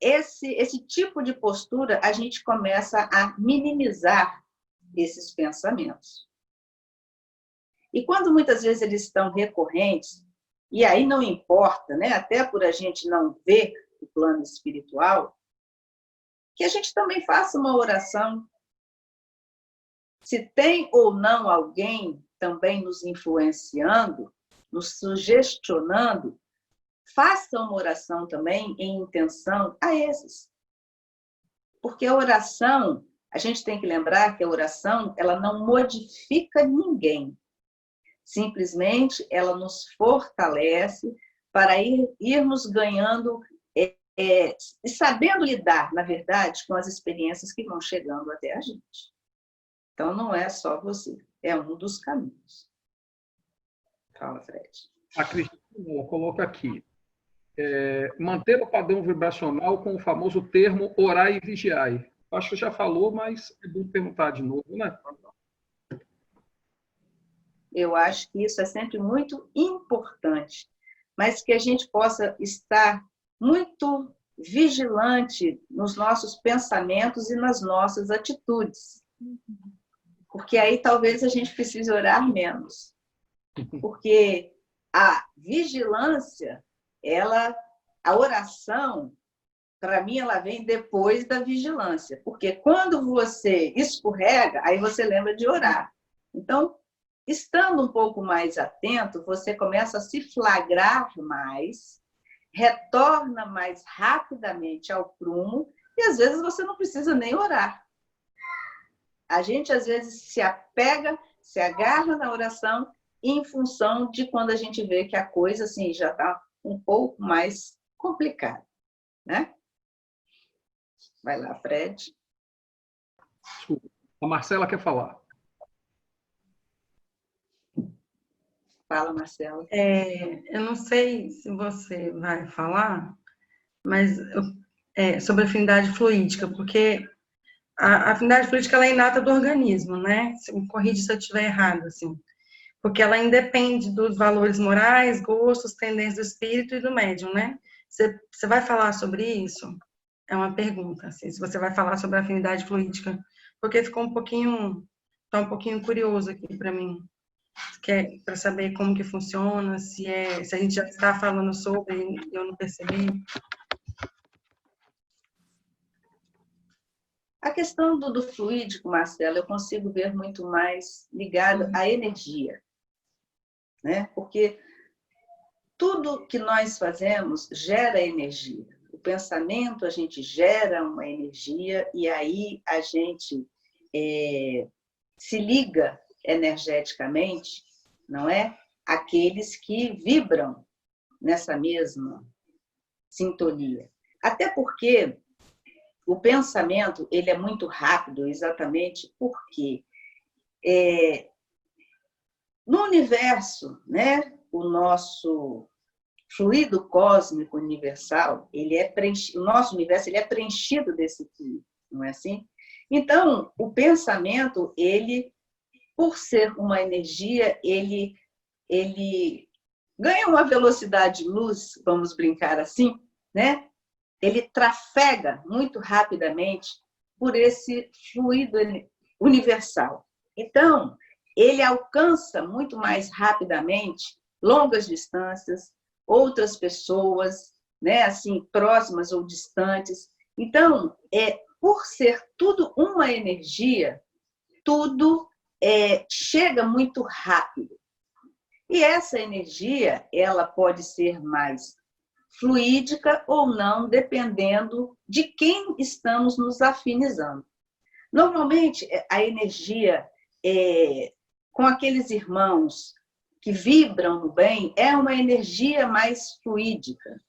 esse tipo de postura, a gente começa a minimizar esses pensamentos. E quando muitas vezes eles estão recorrentes, e aí não importa, né? Até por a gente não ver o plano espiritual, que a gente também faça uma oração. se tem ou não alguém também nos influenciando, nos sugestionando, faça uma oração também em intenção a esses. Porque a oração, a gente tem que lembrar que a oração, ela não modifica ninguém. Simplesmente, ela nos fortalece para irmos ganhando e sabendo lidar, na verdade, com as experiências que vão chegando até a gente. Então, não é só você, é um dos caminhos. Fala, Fred. A Cristina coloca aqui. Manter o padrão vibracional com o famoso termo orai e vigiai. Acho que já falou, mas é bom perguntar de novo, né? Eu acho que isso é sempre muito importante, mas que a gente possa estar muito vigilante nos nossos pensamentos e nas nossas atitudes. Porque aí talvez a gente precise orar menos. Porque a vigilância, a oração, para mim, ela vem depois da vigilância. Porque quando você escorrega, aí você lembra de orar. Então, estando um pouco mais atento, você começa a se flagrar mais, retorna mais rapidamente ao prumo, e às vezes você não precisa nem orar. A gente, às vezes, se apega, se agarra na oração em função de quando a gente vê que a coisa assim, já está um pouco mais complicada, né? Vai lá, Fred. A Marcela quer falar. Fala, Marcela. Eu não sei se você vai falar, mas sobre afinidade fluídica, porque a afinidade fluídica ela é inata do organismo, né? Me corrige se eu estiver errado, assim. Porque ela independe dos valores morais, gostos, tendências do espírito e do médium, né? Você vai falar sobre isso? É uma pergunta, assim, se você vai falar sobre a afinidade fluídica, porque ficou tá um pouquinho curioso aqui para mim, para saber como que funciona, se a gente já está falando sobre e eu não percebi. A questão do fluídico, Marcela, eu consigo ver muito mais ligado à energia, né? Porque tudo que nós fazemos gera energia. O pensamento, a gente gera uma energia e aí a gente se liga energeticamente, não é? Aqueles que vibram nessa mesma sintonia. Até porque o pensamento ele é muito rápido, exatamente porque no universo, né, o nosso fluido cósmico universal, o nosso universo ele é preenchido desse fluido, não é assim? Então, o pensamento, ele, por ser uma energia, ele ganha uma velocidade de luz, vamos brincar assim, né? Ele trafega muito rapidamente por esse fluido universal. Então, ele alcança muito mais rapidamente longas distâncias, outras pessoas, né, assim, próximas ou distantes. Então, por ser tudo uma energia, tudo chega muito rápido. E essa energia, ela pode ser mais fluídica ou não, dependendo de quem estamos nos afinizando. Normalmente, a energia com aqueles irmãos que vibram no bem é uma energia mais fluídica.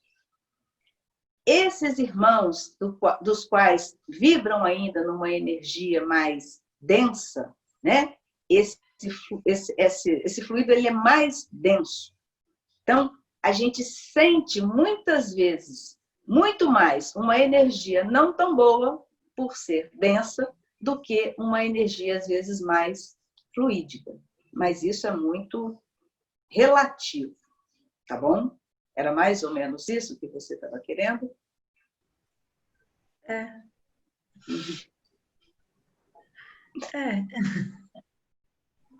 Esses irmãos dos quais vibram ainda numa energia mais densa, né? Esse fluido ele é mais denso. Então, a gente sente muitas vezes muito mais uma energia não tão boa por ser densa do que uma energia às vezes mais fluídica. Mas isso é muito relativo, tá bom? Era mais ou menos isso que você estava querendo?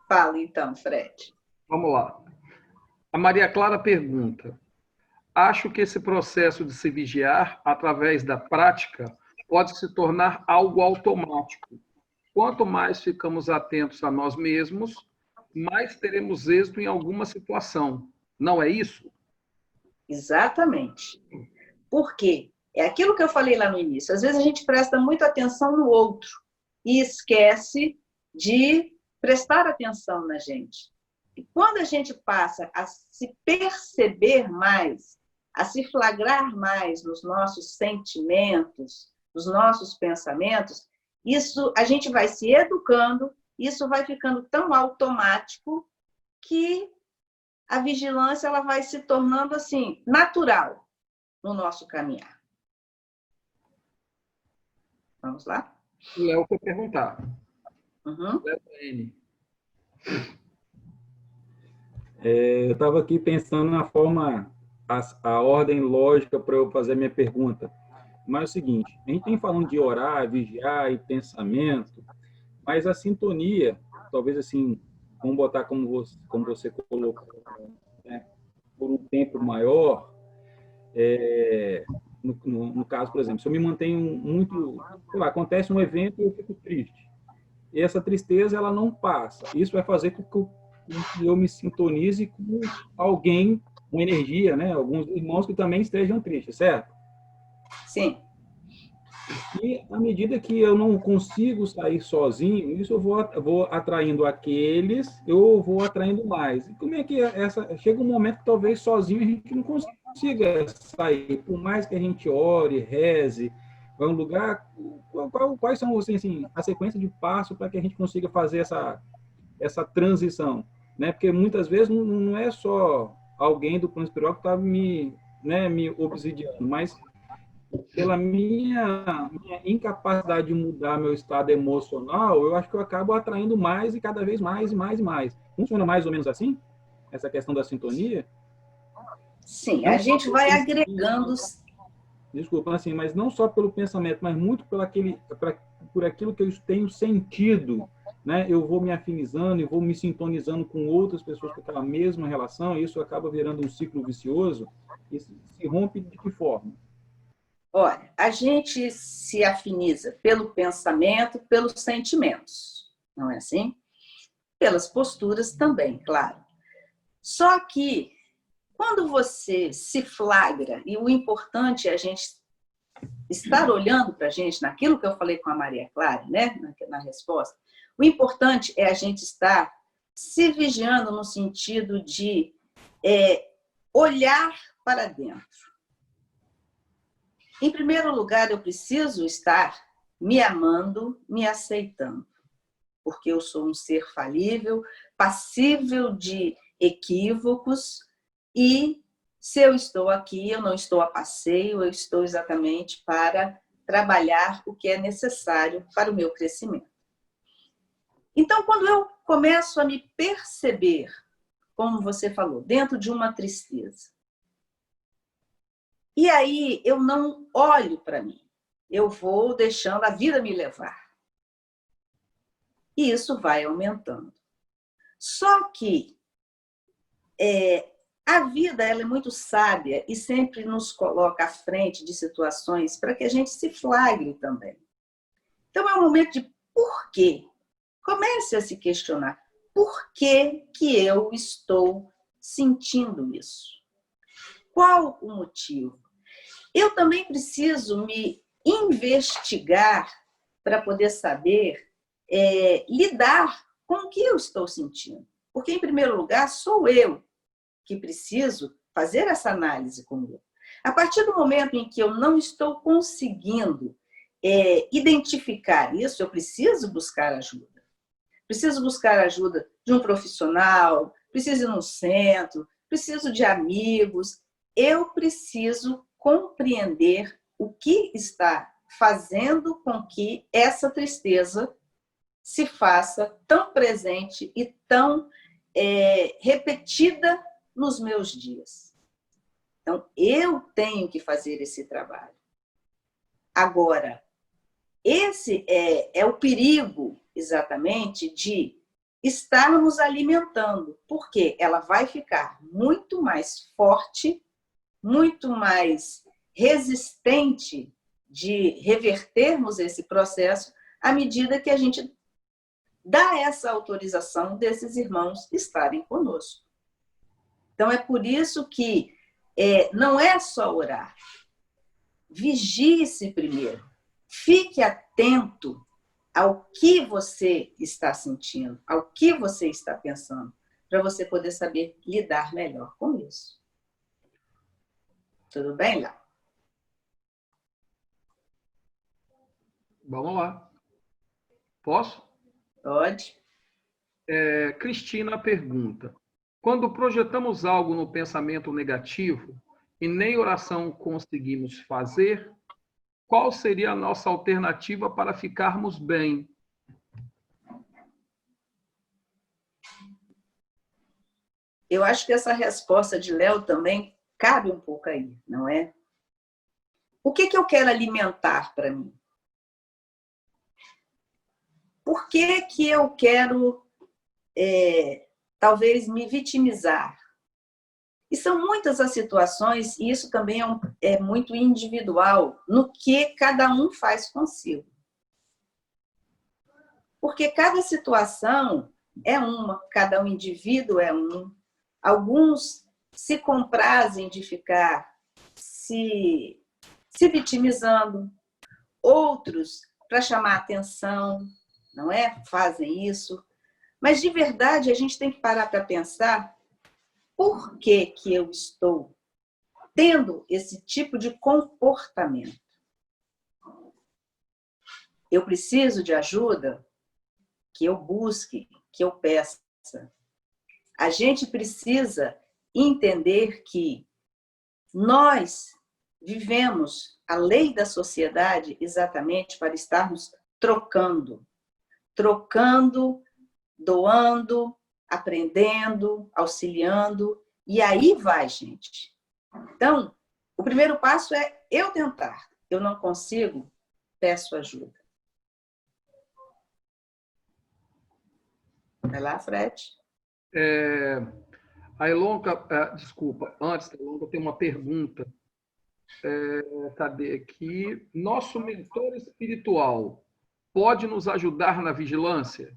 Fala então, Fred. Vamos lá. A Maria Clara pergunta: acho que esse processo de se vigiar através da prática pode se tornar algo automático, quanto mais ficamos atentos a nós mesmos, mais teremos êxito em alguma situação. Não é isso? Exatamente. Por quê? É aquilo que eu falei lá no início. Às vezes a gente presta muita atenção no outro e esquece de prestar atenção na gente. E quando a gente passa a se perceber mais, a se flagrar mais nos nossos sentimentos, nos nossos pensamentos, isso a gente vai se educando, isso vai ficando tão automático que a vigilância ela vai se tornando assim natural no nosso caminhar. Vamos lá? O Léo quer perguntar. Uhum. Léo N. Eu estava aqui pensando na forma, a ordem lógica para eu fazer a minha pergunta. Mas é o seguinte, a gente tem falando de orar, vigiar e pensamento, mas a sintonia, talvez assim, vamos botar como você colocou, né, por um tempo maior, no caso, por exemplo, se eu me mantenho muito, sei lá, acontece um evento e eu fico triste. E essa tristeza, ela não passa. Isso vai fazer com que eu me sintonize com alguém, com energia, né? Alguns irmãos que também estejam tristes, certo? Sim. E à medida que eu não consigo sair sozinho, isso eu vou atraindo aqueles, eu vou atraindo mais. E como é que chega um momento que talvez sozinho a gente não consiga sair, por mais que a gente ore, reze, vai um lugar, quais são assim, a sequência de passos para que a gente consiga fazer essa transição, né? Porque muitas vezes não é só alguém do plano espiritual que está me obsidiando, mas pela minha incapacidade de mudar meu estado emocional, eu acho que eu acabo atraindo mais e cada vez mais e mais e mais. Funciona mais ou menos assim? Essa questão da sintonia? Sim, a gente vai agregando. Desculpa, assim, mas não só pelo pensamento, mas muito por aquilo que eu tenho sentido, né? Eu vou me afinizando e vou me sintonizando com outras pessoas com aquela mesma relação, e isso acaba virando um ciclo vicioso, e se rompe de que forma? Olha, a gente se afiniza pelo pensamento, pelos sentimentos, não é assim? Pelas posturas também, claro. Só que, quando você se flagra, e o importante é a gente estar olhando para a gente, naquilo que eu falei com a Maria Clara, né, na resposta, o importante é a gente estar se vigiando no sentido de olhar para dentro. Em primeiro lugar, eu preciso estar me amando, me aceitando, porque eu sou um ser falível, passível de equívocos, e se eu estou aqui, eu não estou a passeio, eu estou exatamente para trabalhar o que é necessário para o meu crescimento. Então, quando eu começo a me perceber, como você falou, dentro de uma tristeza, e aí eu não olho para mim, eu vou deixando a vida me levar. E isso vai aumentando. Só que a vida ela é muito sábia e sempre nos coloca à frente de situações para que a gente se flagre também. Então é um momento de por quê? Comece a se questionar. Por que eu estou sentindo isso? Qual o motivo? Eu também preciso me investigar para poder saber lidar com o que eu estou sentindo. Porque, em primeiro lugar, sou eu que preciso fazer essa análise comigo. A partir do momento em que eu não estou conseguindo identificar isso, eu preciso buscar ajuda. Preciso buscar ajuda de um profissional, preciso ir num centro, preciso de amigos. Eu preciso compreender o que está fazendo com que essa tristeza se faça tão presente e tão repetida nos meus dias. Então, eu tenho que fazer esse trabalho. Agora, esse é o perigo, exatamente, de estarmos alimentando, porque ela vai ficar muito mais forte, muito mais resistente de revertermos esse processo à medida que a gente dá essa autorização desses irmãos estarem conosco. Então, é por isso que não é só orar. Vigie-se primeiro. Fique atento ao que você está sentindo, ao que você está pensando, para você poder saber lidar melhor com isso. Tudo bem, Lá? Vamos lá. Posso? Pode. Cristina pergunta: quando projetamos algo no pensamento negativo e nem oração conseguimos fazer, qual seria a nossa alternativa para ficarmos bem? Eu acho que essa resposta de Léo também cabe um pouco aí, não é? O que eu quero alimentar para mim? Por que eu quero, talvez, me vitimizar? E são muitas as situações, e isso também é muito individual, no que cada um faz consigo. Porque cada situação é uma, cada um indivíduo é um. Alguns se comprazem de ficar se vitimizando, outros para chamar atenção, não é? Fazem isso. Mas, de verdade, a gente tem que parar para pensar por que eu estou tendo esse tipo de comportamento. Eu preciso de ajuda? Que eu busque, que eu peça. A gente precisa entender que nós vivemos a lei da sociedade exatamente para estarmos trocando, doando, aprendendo, auxiliando, e aí vai, gente. Então, o primeiro passo é eu tentar. Eu não consigo, peço ajuda. Vai lá, Fred. A Elonca, desculpa, antes da Elonca tem uma pergunta. Cadê aqui? Nosso mentor espiritual pode nos ajudar na vigilância?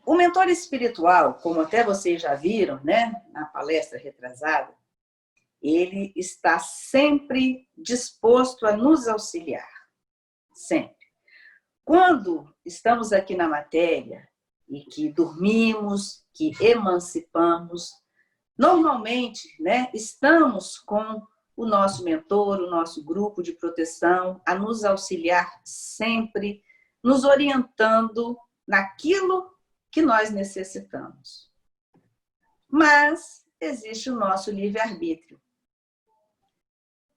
O mentor espiritual, como até vocês já viram, né, na palestra retrasada, ele está sempre disposto a nos auxiliar. Sempre. Quando estamos aqui na matéria e que dormimos, que emancipamos, normalmente, né, estamos com o nosso mentor, o nosso grupo de proteção, a nos auxiliar sempre, nos orientando naquilo que nós necessitamos. Mas existe o nosso livre-arbítrio.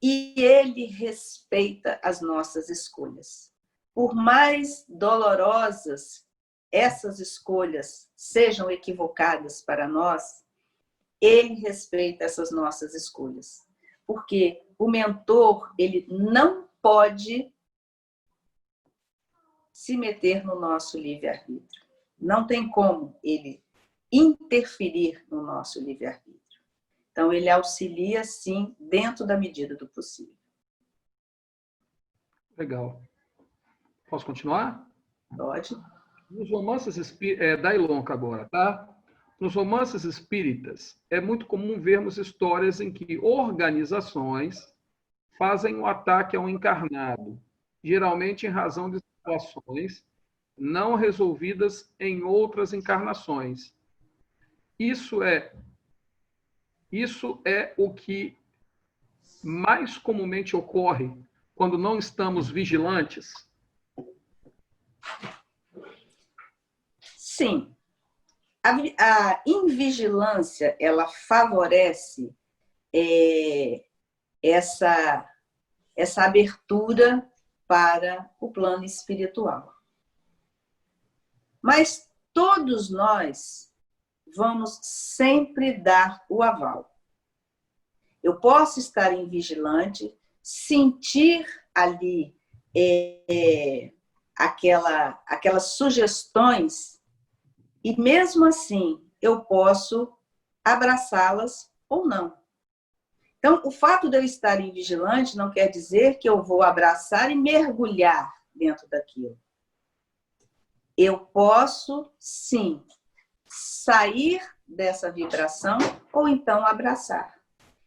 E ele respeita as nossas escolhas. Por mais dolorosas essas escolhas sejam equivocadas para nós, ele respeita essas nossas escolhas. Porque o mentor, ele não pode se meter no nosso livre-arbítrio. Não tem como ele interferir no nosso livre-arbítrio. Então, ele auxilia, sim, dentro da medida do possível. Legal. Posso continuar? Pode. Nos romances da Ilonca agora, tá? Nos romances espíritas, é muito comum vermos histórias em que organizações fazem um ataque ao encarnado, geralmente em razão de situações não resolvidas em outras encarnações. Isso é o que mais comumente ocorre quando não estamos vigilantes? Sim. A invigilância, ela favorece essa abertura para o plano espiritual. Mas todos nós vamos sempre dar o aval. Eu posso estar invigilante, sentir ali aquelas sugestões, e mesmo assim eu posso abraçá-las ou não. Então, o fato de eu estar em vigilante não quer dizer que eu vou abraçar e mergulhar dentro daquilo. Eu posso, sim, sair dessa vibração ou então abraçar.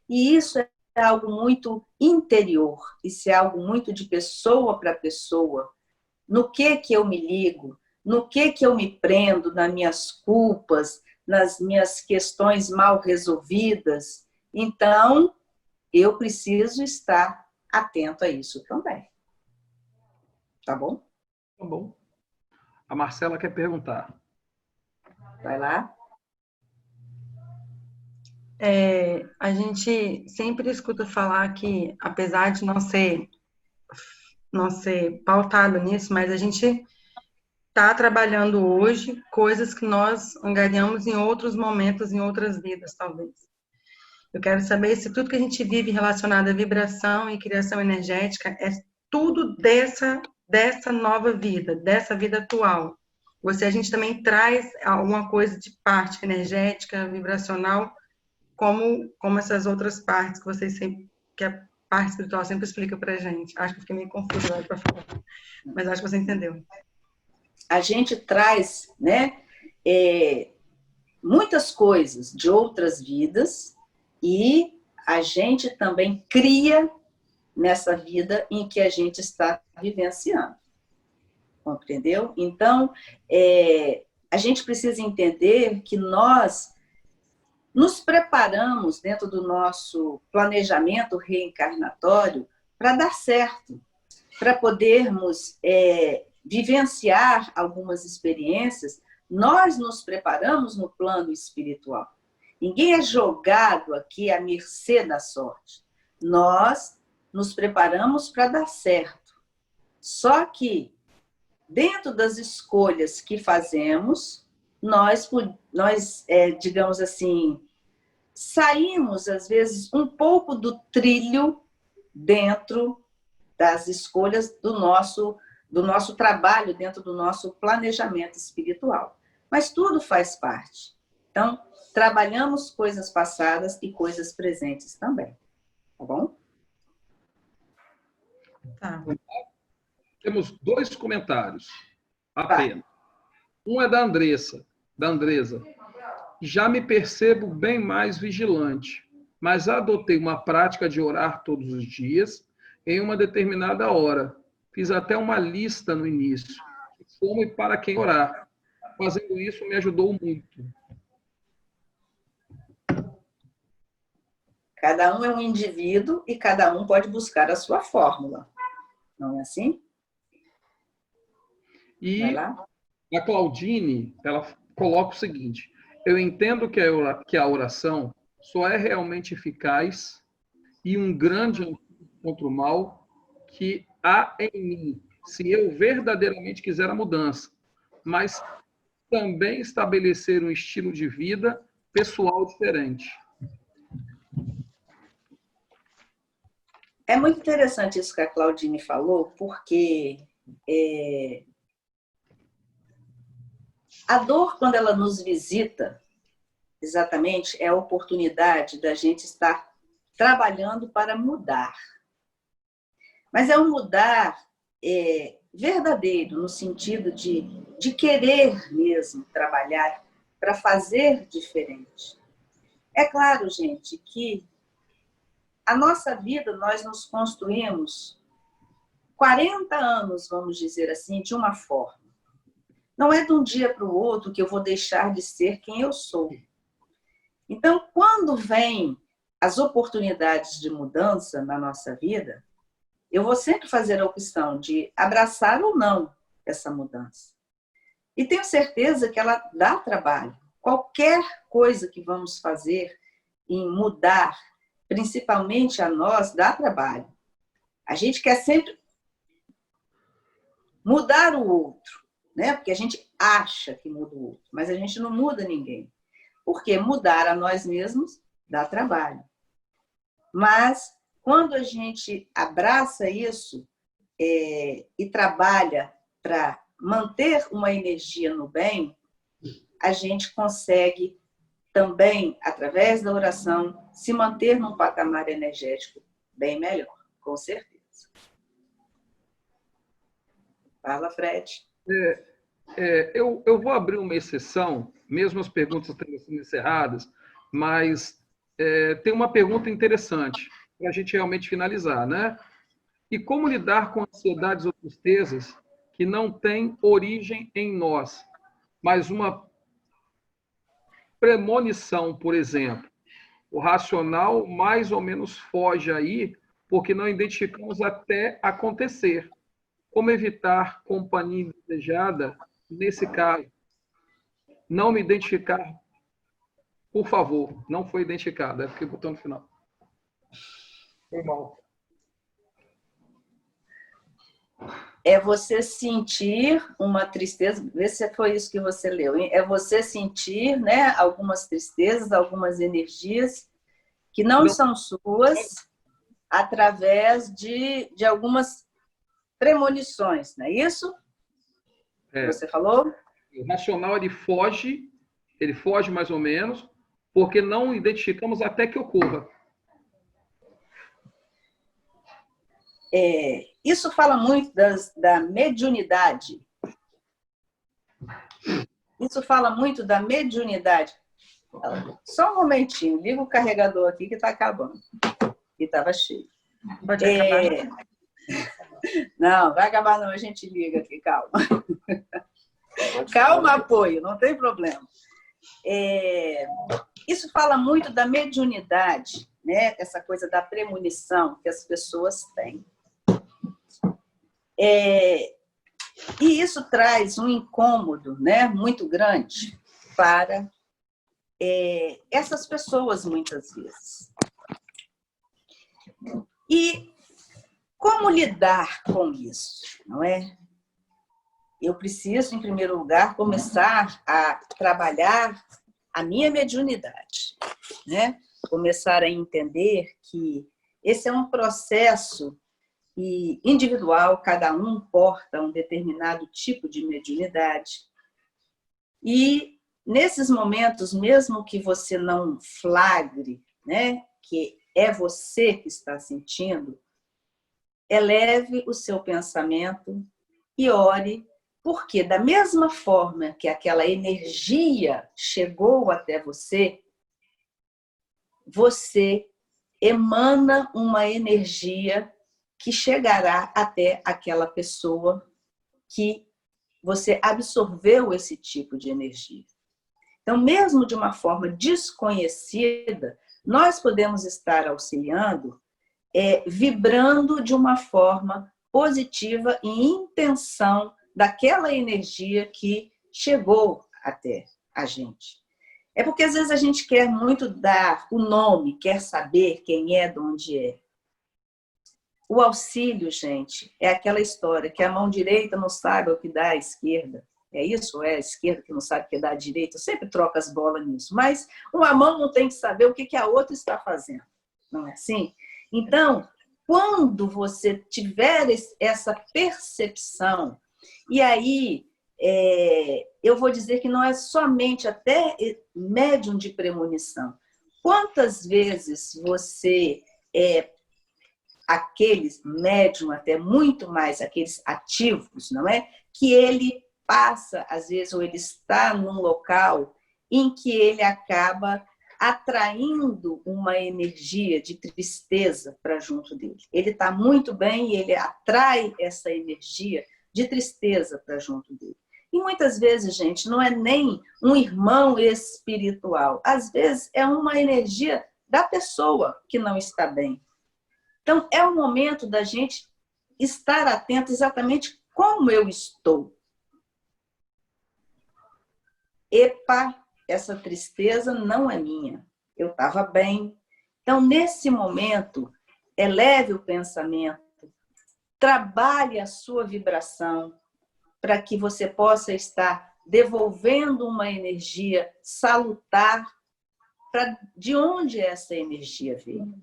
E isso é algo muito interior, isso é algo muito de pessoa para pessoa. No que eu me ligo, no que eu me prendo, nas minhas culpas, nas minhas questões mal resolvidas. Então, eu preciso estar atento a isso também. Tá bom? Tá bom. A Marcela quer perguntar. Vai lá. A gente sempre escuta falar que, apesar de não ser pautado nisso, mas a gente está trabalhando hoje coisas que nós angariamos em outros momentos, em outras vidas, talvez. Eu quero saber se tudo que a gente vive relacionado à vibração e criação energética é tudo dessa nova vida, dessa vida atual. Ou se a gente também traz alguma coisa de parte energética, vibracional, como essas outras partes que a parte espiritual sempre explica pra gente. Acho que fiquei meio confusa agora para falar, mas acho que você entendeu. A gente traz, né, muitas coisas de outras vidas e a gente também cria nessa vida em que a gente está vivenciando. Compreendeu? Então, a gente precisa entender que nós nos preparamos dentro do nosso planejamento reencarnatório para dar certo, para podermos vivenciar algumas experiências. Nós nos preparamos no plano espiritual. Ninguém é jogado aqui à mercê da sorte. Nós nos preparamos para dar certo. Só que, dentro das escolhas que fazemos, nós digamos assim, saímos, às vezes, um pouco do trilho dentro das escolhas do nosso trabalho, dentro do nosso planejamento espiritual. Mas tudo faz parte. Então, trabalhamos coisas passadas e coisas presentes também. Tá bom? Tá. Temos 2 comentários apenas. Um é da Andressa. Já me percebo bem mais vigilante, mas adotei uma prática de orar todos os dias em uma determinada hora. Fiz até uma lista no início, de como e para quem orar. Fazendo isso me ajudou muito. Cada um é um indivíduo e cada um pode buscar a sua fórmula. Não é assim? E Vai lá. a Claudine, ela coloca o seguinte: eu entendo que a oração só é realmente eficaz e um grande antídoto contra o mal que há em mim, se eu verdadeiramente quiser a mudança, mas também estabelecer um estilo de vida pessoal diferente. É muito interessante isso que a Claudine falou, porque a dor, quando ela nos visita, exatamente, é a oportunidade da gente estar trabalhando para mudar. Mas é um mudar verdadeiro, no sentido de querer mesmo trabalhar para fazer diferente. É claro, gente, que a nossa vida nós nos construímos 40 anos, vamos dizer assim, de uma forma. Não é de um dia para o outro que eu vou deixar de ser quem eu sou. Então, quando vem as oportunidades de mudança na nossa vida, eu vou sempre fazer a opção de abraçar ou não essa mudança. E tenho certeza que ela dá trabalho. Qualquer coisa que vamos fazer em mudar, principalmente a nós, dá trabalho. A gente quer sempre mudar o outro, né? Porque a gente acha que muda o outro, mas a gente não muda ninguém. Porque mudar a nós mesmos dá trabalho. Mas quando a gente abraça isso e trabalha para manter uma energia no bem, a gente consegue também, através da oração, se manter num patamar energético bem melhor, com certeza. Fala, Fred. Eu vou abrir uma exceção, mesmo as perguntas tendo sido encerradas, mas tem uma pergunta interessante para a gente realmente finalizar, né? E como lidar com ansiedades ou tristezas que não têm origem em nós, mas uma premonição, por exemplo? O racional mais ou menos foge aí, porque não identificamos até acontecer. Como evitar companhia indesejada nesse caso? Não me identificar, por favor. Não foi identificado, é porque botou no final. Irmão. É você sentir uma tristeza, vê se foi isso que você leu, hein? É você sentir, né, algumas tristezas, algumas energias que não são suas, através de algumas premonições, não é isso? Você falou? O racional ele foge mais ou menos, porque não identificamos até que ocorra. Isso fala muito da mediunidade. Isso fala muito da mediunidade. Só um momentinho, liga o carregador aqui que está acabando. E estava cheio. Pode acabar. Não, vai acabar não, a gente liga aqui, calma. Calma, apoio, não tem problema. Isso fala muito da mediunidade, né? Essa coisa da premonição que as pessoas têm. E isso traz um incômodo, né, muito grande para essas pessoas, muitas vezes. E como lidar com isso, não é? Eu preciso, em primeiro lugar, começar a trabalhar a minha mediunidade, né? Começar a entender que esse é um processo individual, cada um porta um determinado tipo de mediunidade. E nesses momentos, mesmo que você não flagre, né, que é você que está sentindo, eleve o seu pensamento e ore, porque da mesma forma que aquela energia chegou até você, você emana uma energia que chegará até aquela pessoa que você absorveu esse tipo de energia. Então, mesmo de uma forma desconhecida, nós podemos estar auxiliando, vibrando de uma forma positiva e intenção daquela energia que chegou até a gente. É porque às vezes a gente quer muito dar o nome, quer saber quem é, de onde é. O auxílio, gente, é aquela história que a mão direita não sabe o que dá à esquerda. É isso? Ou é a esquerda que não sabe o que dá à direita? Eu sempre troco as bolas nisso. Mas uma mão não tem que saber o que a outra está fazendo. Não é assim? Então, quando você tiver essa percepção, e aí eu vou dizer que não é somente até médium de premonição. Quantas vezes você aqueles médium, até muito mais aqueles ativos, não é? Que ele passa, às vezes, ou ele está num local em que ele acaba atraindo uma energia de tristeza para junto dele. Ele está muito bem e ele atrai essa energia de tristeza para junto dele. E muitas vezes, gente, não é nem um irmão espiritual. Às vezes é uma energia da pessoa que não está bem. Então, é o momento da gente estar atento exatamente como eu estou. Epa, essa tristeza não é minha. Eu estava bem. Então, nesse momento, eleve o pensamento, trabalhe a sua vibração para que você possa estar devolvendo uma energia salutar para de onde essa energia veio.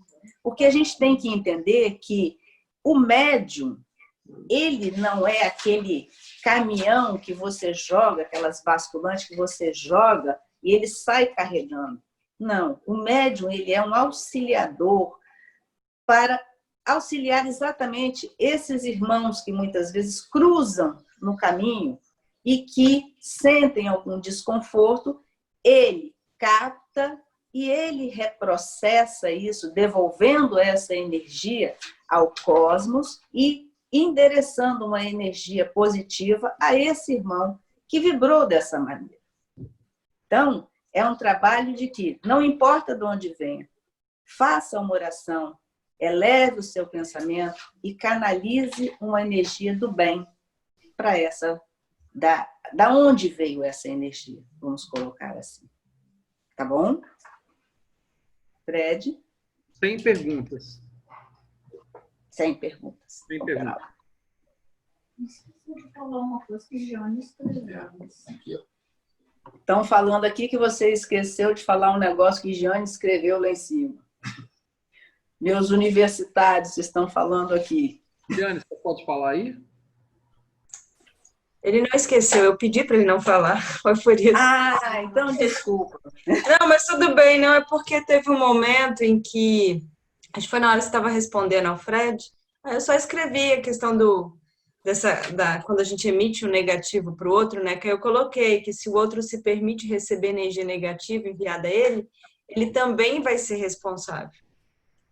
Porque a gente tem que entender que o médium, ele não é aquele caminhão que você joga, aquelas basculantes que você joga e ele sai carregando. Não, o médium ele é um auxiliador para auxiliar exatamente esses irmãos que muitas vezes cruzam no caminho e que sentem algum desconforto, ele capta e ele reprocessa isso, devolvendo essa energia ao cosmos e endereçando uma energia positiva a esse irmão que vibrou dessa maneira. Então, é um trabalho de que, não importa de onde venha, faça uma oração, eleve o seu pensamento e canalize uma energia do bem para essa, da onde veio essa energia, vamos colocar assim. Tá bom? Fred? Sem perguntas. Sem perguntas. Sem perguntas. Esqueci de falar uma coisa que Jane escreveu. Estão falando aqui que você esqueceu de falar um negócio que Jane escreveu lá em cima. Meus universitários estão falando aqui. Jane, você pode falar aí? Ele não esqueceu, eu pedi para ele não falar, foi por isso. Ah, então desculpa. Não, mas tudo bem, não, é porque teve um momento em que, acho que foi na hora que você estava respondendo ao Fred, aí eu só escrevi a questão quando a gente emite um negativo para o outro, né, que eu coloquei que se o outro se permite receber energia negativa enviada a ele, ele também vai ser responsável.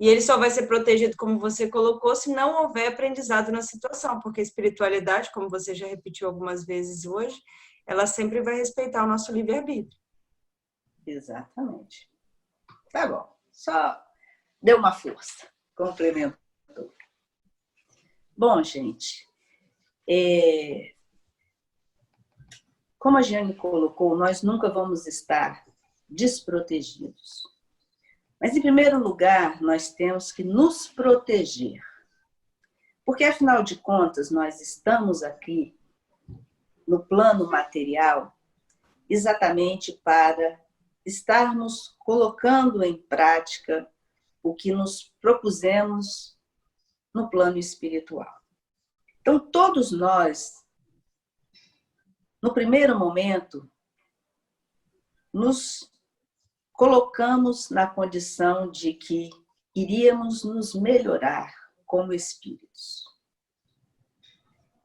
E ele só vai ser protegido, como você colocou, se não houver aprendizado na situação, porque a espiritualidade, como você já repetiu algumas vezes hoje, ela sempre vai respeitar o nosso livre-arbítrio. Exatamente. Tá bom. Só deu uma força. Complementou. Bom, gente, como a Jane colocou, nós nunca vamos estar desprotegidos. Mas, em primeiro lugar, nós temos que nos proteger. Porque, afinal de contas, nós estamos aqui no plano material exatamente para estarmos colocando em prática o que nos propusemos no plano espiritual. Então, todos nós, no primeiro momento, nos colocamos na condição de que iríamos nos melhorar como espíritos.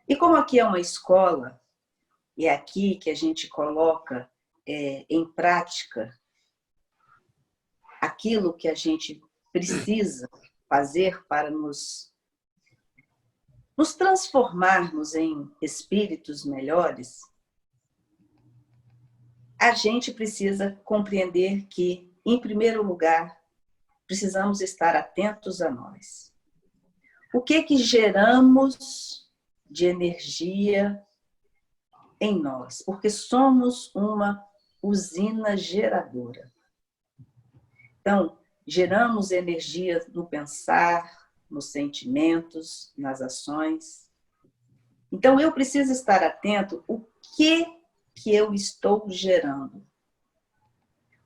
E como aqui é uma escola, e é aqui que a gente coloca em prática aquilo que a gente precisa fazer para nos transformarmos em espíritos melhores, a gente precisa compreender que, em primeiro lugar, precisamos estar atentos a nós. O que geramos de energia em nós? Porque somos uma usina geradora. Então, geramos energia no pensar, nos sentimentos, nas ações. Então, eu preciso estar atento o que eu estou gerando.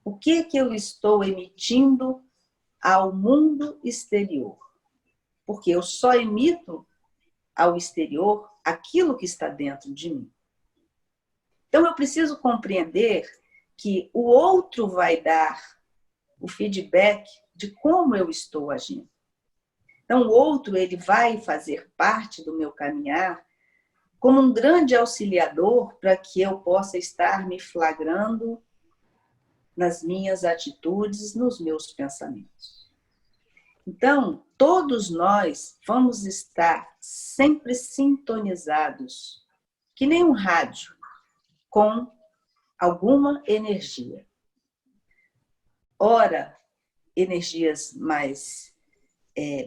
O que eu estou emitindo ao mundo exterior. Porque eu só emito ao exterior aquilo que está dentro de mim. Então, eu preciso compreender que o outro vai dar o feedback de como eu estou agindo. Então, o outro ele vai fazer parte do meu caminhar como um grande auxiliador para que eu possa estar me flagrando nas minhas atitudes, nos meus pensamentos. Então, todos nós vamos estar sempre sintonizados, que nem um rádio, com alguma energia. Ora, energias mais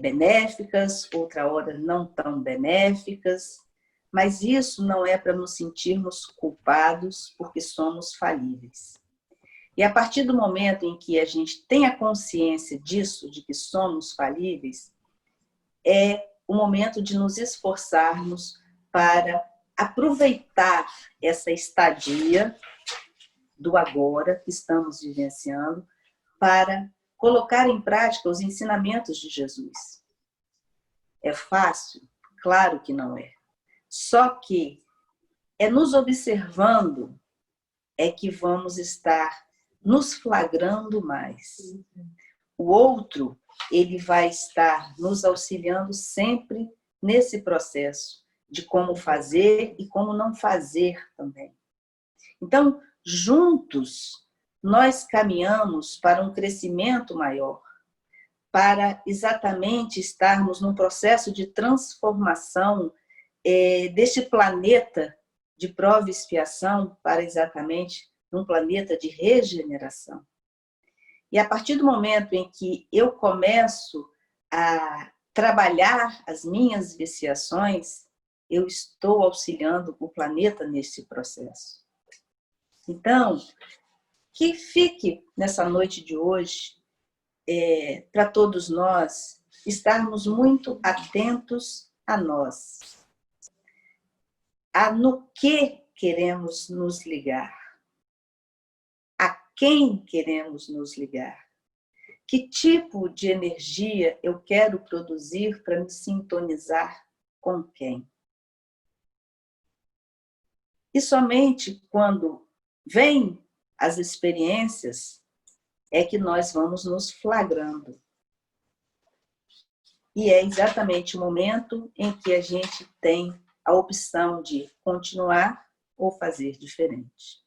benéficas, outra hora não tão benéficas, mas isso não é para nos sentirmos culpados porque somos falíveis. E a partir do momento em que a gente tem a consciência disso, de que somos falíveis, é o momento de nos esforçarmos para aproveitar essa estadia do agora que estamos vivenciando para colocar em prática os ensinamentos de Jesus. É fácil? Claro que não é. Só que é nos observando é que vamos estar nos flagrando mais. O outro, ele vai estar nos auxiliando sempre nesse processo de como fazer e como não fazer também. Então, juntos, nós caminhamos para um crescimento maior, para exatamente estarmos num processo de transformação deste planeta de prova e expiação para exatamente num planeta de regeneração. E a partir do momento em que eu começo a trabalhar as minhas viciações, eu estou auxiliando o planeta nesse processo. Então, que fique nessa noite de hoje, para todos nós, estarmos muito atentos a nós, no que queremos nos ligar, a quem queremos nos ligar, que tipo de energia eu quero produzir para me sintonizar com quem. E somente quando vêm as experiências é que nós vamos nos flagrando. E é exatamente o momento em que a gente tem a opção de continuar ou fazer diferente.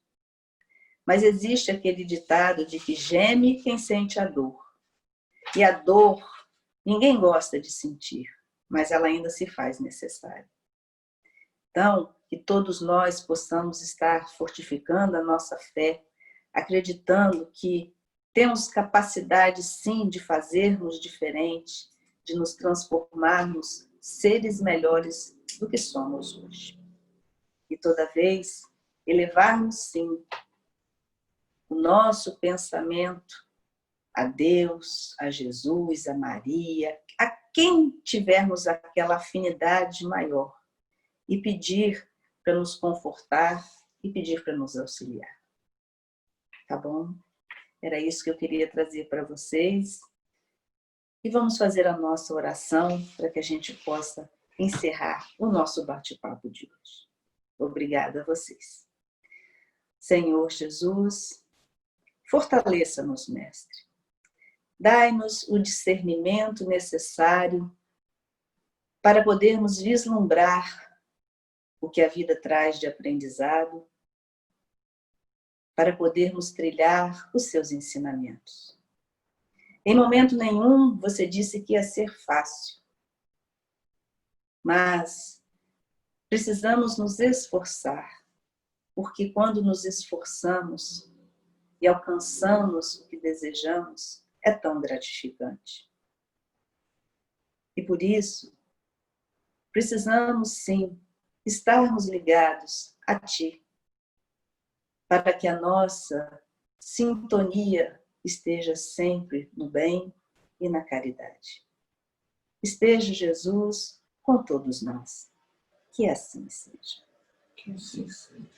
Mas existe aquele ditado de que geme quem sente a dor. E a dor, ninguém gosta de sentir, mas ela ainda se faz necessária. Então, que todos nós possamos estar fortificando a nossa fé, acreditando que temos capacidade, sim, de fazermos diferente, de nos transformarmos seres melhores do que somos hoje. E toda vez elevarmos, sim, o nosso pensamento a Deus, a Jesus, a Maria, a quem tivermos aquela afinidade maior, e pedir para nos confortar e pedir para nos auxiliar. Tá bom? Era isso que eu queria trazer para vocês. E vamos fazer a nossa oração para que a gente possa encerrar o nosso bate-papo de hoje. Obrigada a vocês. Senhor Jesus, fortaleça-nos, Mestre. Dai-nos o discernimento necessário para podermos vislumbrar o que a vida traz de aprendizado, para podermos trilhar os seus ensinamentos. Em momento nenhum você disse que ia ser fácil, mas precisamos nos esforçar, porque quando nos esforçamos e alcançamos o que desejamos, é tão gratificante. E por isso, precisamos sim estarmos ligados a Ti, para que a nossa sintonia esteja sempre no bem e na caridade. Esteja Jesus com todos nós. Que assim seja. Que assim seja.